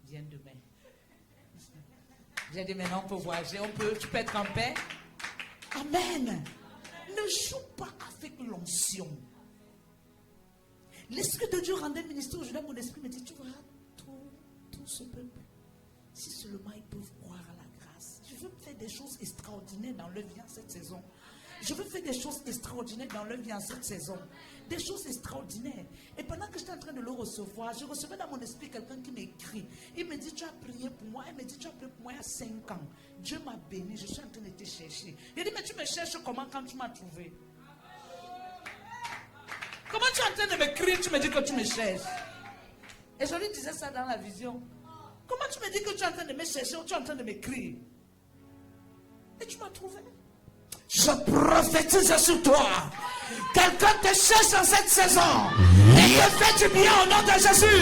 Speaker 7: Viens demain. J'ai dit, maintenant on peut voyager, tu peux être en paix. Amen. Ne joue pas avec l'onction. L'Esprit de Dieu rendait ministère aujourd'hui. Mon esprit me dit, tu vois, tout ce peuple, si seulement ils peuvent croire à la grâce. Je veux faire des choses extraordinaires dans leur vie en cette saison. Je veux faire des choses extraordinaires dans leur vie en cette saison. Des choses extraordinaires. Et pendant que j'étais en train de le recevoir, je recevais dans mon esprit quelqu'un qui m'écrit. Il me dit, tu as prié pour moi. Il me dit, tu as prié pour moi il y a 5 ans. Dieu m'a béni. Je suis en train de te chercher. Il dit, mais tu me cherches comment quand tu m'as trouvé? Comment tu es en train de m'écrire? Tu me dis que tu me cherches. Et je lui disais ça dans la vision. Comment tu me dis que tu es en train de me chercher ou tu es en train de m'écrire? Et tu m'as trouvé. Je prophétise sur toi. Quelqu'un te cherche en cette saison. Et te fait du bien au nom de Jésus.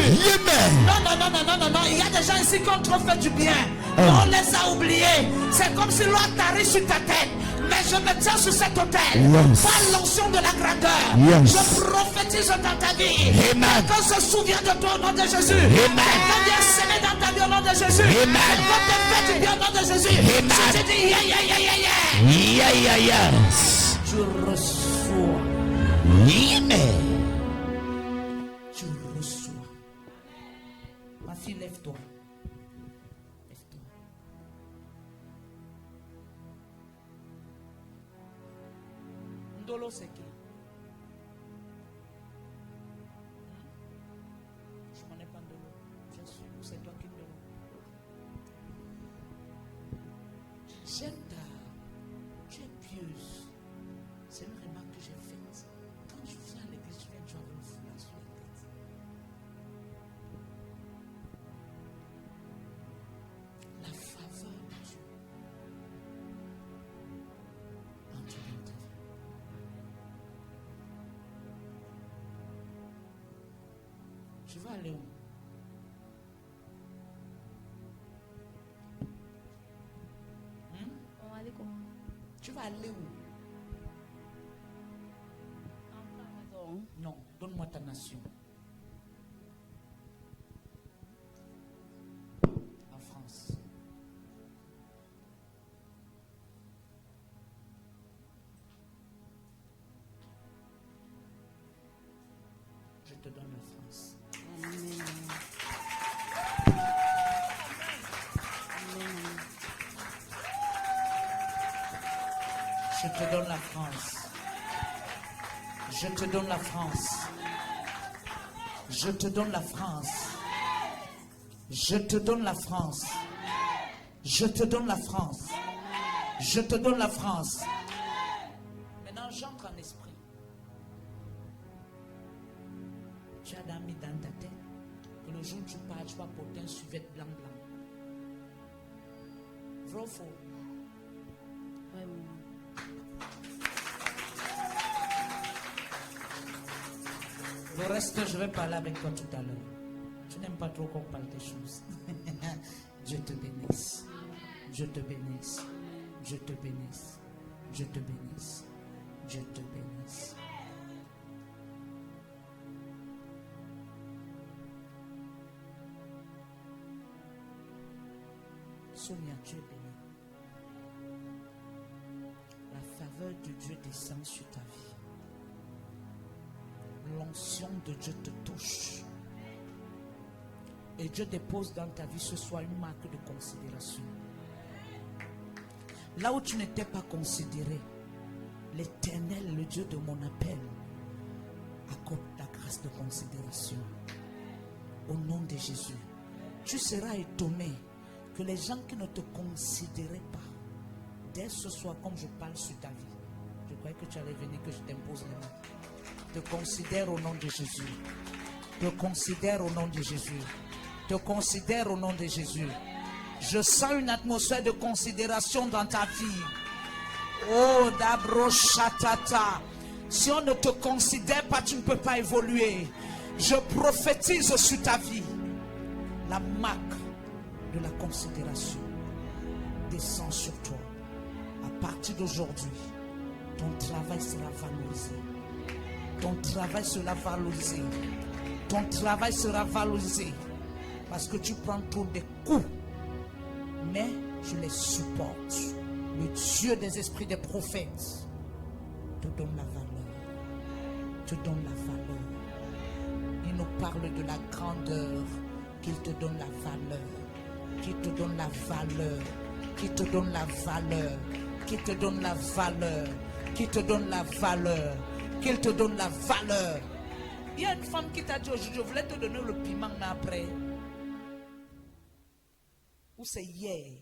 Speaker 7: Non. Il y a des gens ici qui ont trop fait du bien. On les a oubliés. C'est comme si l'on t'arrive sur ta tête. Mais je me tiens sur cet autel. Par l'onction de la grandeur. Je prophétise dans ta vie. Quelqu'un se souvient de toi au nom de Jésus. Quelqu'un vient s'aimer dans ta vie au nom de Jésus. Quelqu'un te fait du bien au nom de Jésus. Je te dis, Tu reçois. Tu reçois. Ma fille, lève-toi. Lève-toi. Ndolo, c'est qui? Je ne connais pas Ndolo. Bien sûr, c'est toi qui Ndolo. J'aime tu es pieuse. C'est une remarque que j'ai faite. Quand je viens à l'église, tu viens avoir une foulard sur la tête. La faveur de Dieu entre dans ta vie. Tu vas aller où?
Speaker 5: On va aller comment?
Speaker 7: Tu vas aller où? Non, donne-moi ta nation. En France. Je te donne la France.
Speaker 5: Amen.
Speaker 7: Je te donne la France. Je te donne la France. Je te donne la France. Je te donne la France. Je te donne la France. Je te donne la France. Maintenant, j'entre en esprit. Tu as mis dans ta tête que le jour où tu pars, tu vas porter un suvet blanc. Vrai ou faux?
Speaker 5: Ouais, maman.
Speaker 7: Le reste, je vais parler avec toi tout à l'heure. Tu n'aimes pas trop qu'on parle des choses. Dieu te bénisse. Dieu te bénisse. Dieu te bénisse. Dieu te bénisse. Dieu te bénisse. Sonia, tu es bénie. La faveur de Dieu descend sur ta vie. L'onction de Dieu te touche. Et Dieu dépose dans ta vie ce soir une marque de considération. Là où tu n'étais pas considéré, l'Éternel, le Dieu de mon appel, accorde la grâce de considération. Au nom de Jésus, tu seras étonné que les gens qui ne te considéraient pas, dès ce soir, comme je parle sur ta vie, je croyais que tu allais venir, que je t'impose les mains, te considère au nom de Jésus. Te considère au nom de Jésus. Te considère au nom de Jésus. Je sens une atmosphère de considération dans ta vie. Oh, Dabro Shatata. Si on ne te considère pas, tu ne peux pas évoluer. Je prophétise sur ta vie. La marque de la considération descend sur toi. À partir d'aujourd'hui, ton travail sera valorisé. Ton travail sera valorisé. Ton travail sera valorisé. Parce que tu prends trop de coups. Mais je les supporte. Le Dieu des esprits des prophètes te donne la valeur. Te donne la valeur. Il nous parle de la grandeur. Qu'il te donne la valeur. Qu'il te donne la valeur. Qu'il te donne la valeur. Qu'il te donne la valeur. Qu'il te donne la valeur. Qu'il te donne la valeur. Il y a une femme qui t'a dit aujourd'hui, je voulais te donner le piment, mais après. Ou c'est hier.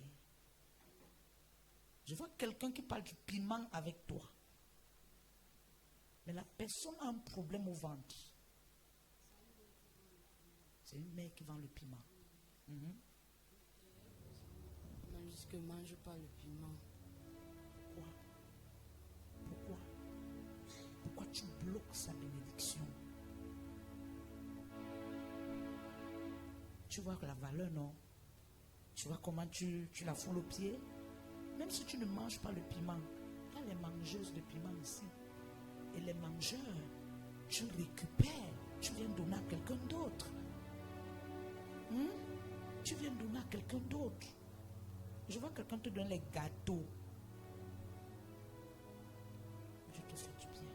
Speaker 7: Je vois quelqu'un qui parle du piment avec toi. Mais la personne a un problème au ventre. C'est une mère qui vend le piment.
Speaker 8: Non, juste que mange pas le piment.
Speaker 7: Pourquoi? Pourquoi? Pourquoi tu bloques sa bénédiction? Tu vois la valeur, non? Tu vois comment tu la foules au pied? Même si tu ne manges pas le piment, il y a les mangeuses de piment ici. Et les mangeurs, tu récupères, tu viens donner à quelqu'un d'autre. Tu viens donner à quelqu'un d'autre. Je vois quelqu'un te donner les gâteaux. Dieu te fait du bien.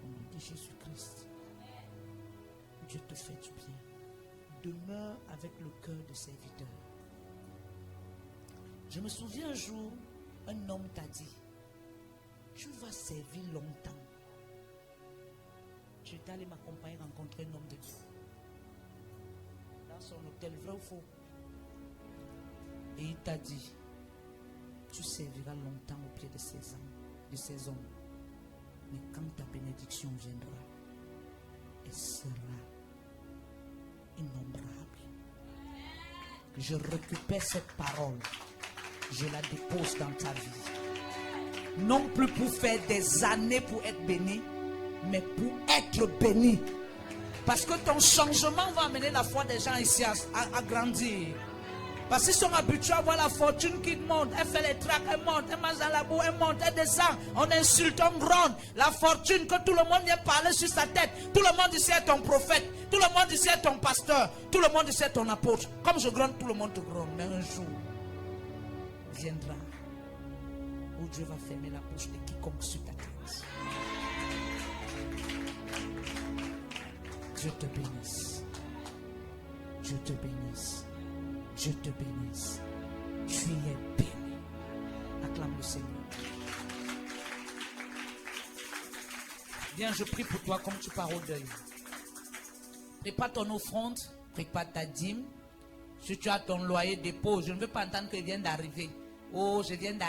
Speaker 7: Au nom de Jésus-Christ. Dieu te fait du bien. Demeure avec le cœur de serviteur. Je me souviens un jour, un homme t'a dit, tu vas servir longtemps. Tu es allé m'accompagner rencontrer un homme de Dieu. Dans son hôtel, vrai ou faux? Et il t'a dit, tu serviras longtemps au pied de ces hommes. Mais quand ta bénédiction viendra, elle sera innombrable. Je récupère cette parole. Je la dépose dans ta vie. Non plus pour faire des années pour être béni, mais pour être béni. Parce que ton changement va amener la foi des gens ici à grandir. Parce qu'ils sont habitués à voir la fortune qui monte. Elle fait les tracts, elle monte, elle mange à la boue, elle monte, elle descend. On insulte, on gronde. La fortune que tout le monde vient parler sur sa tête. Tout le monde ici est ton prophète. Tout le monde ici est ton pasteur. Tout le monde ici est ton apôtre. Comme je gronde, tout le monde te gronde. Mais un jour viendra où Dieu va fermer la bouche de quiconque sur ta tête. Dieu te bénisse. Dieu te bénisse. Dieu te bénisse. Tu es béni. Acclame le Seigneur. Viens, je prie pour toi comme tu pars au deuil. Prépare ton offrande, prépare ta dîme. Si tu as ton loyer, dépose. Je ne veux pas entendre qu'il vient d'arriver. Oh, je viens d'arriver.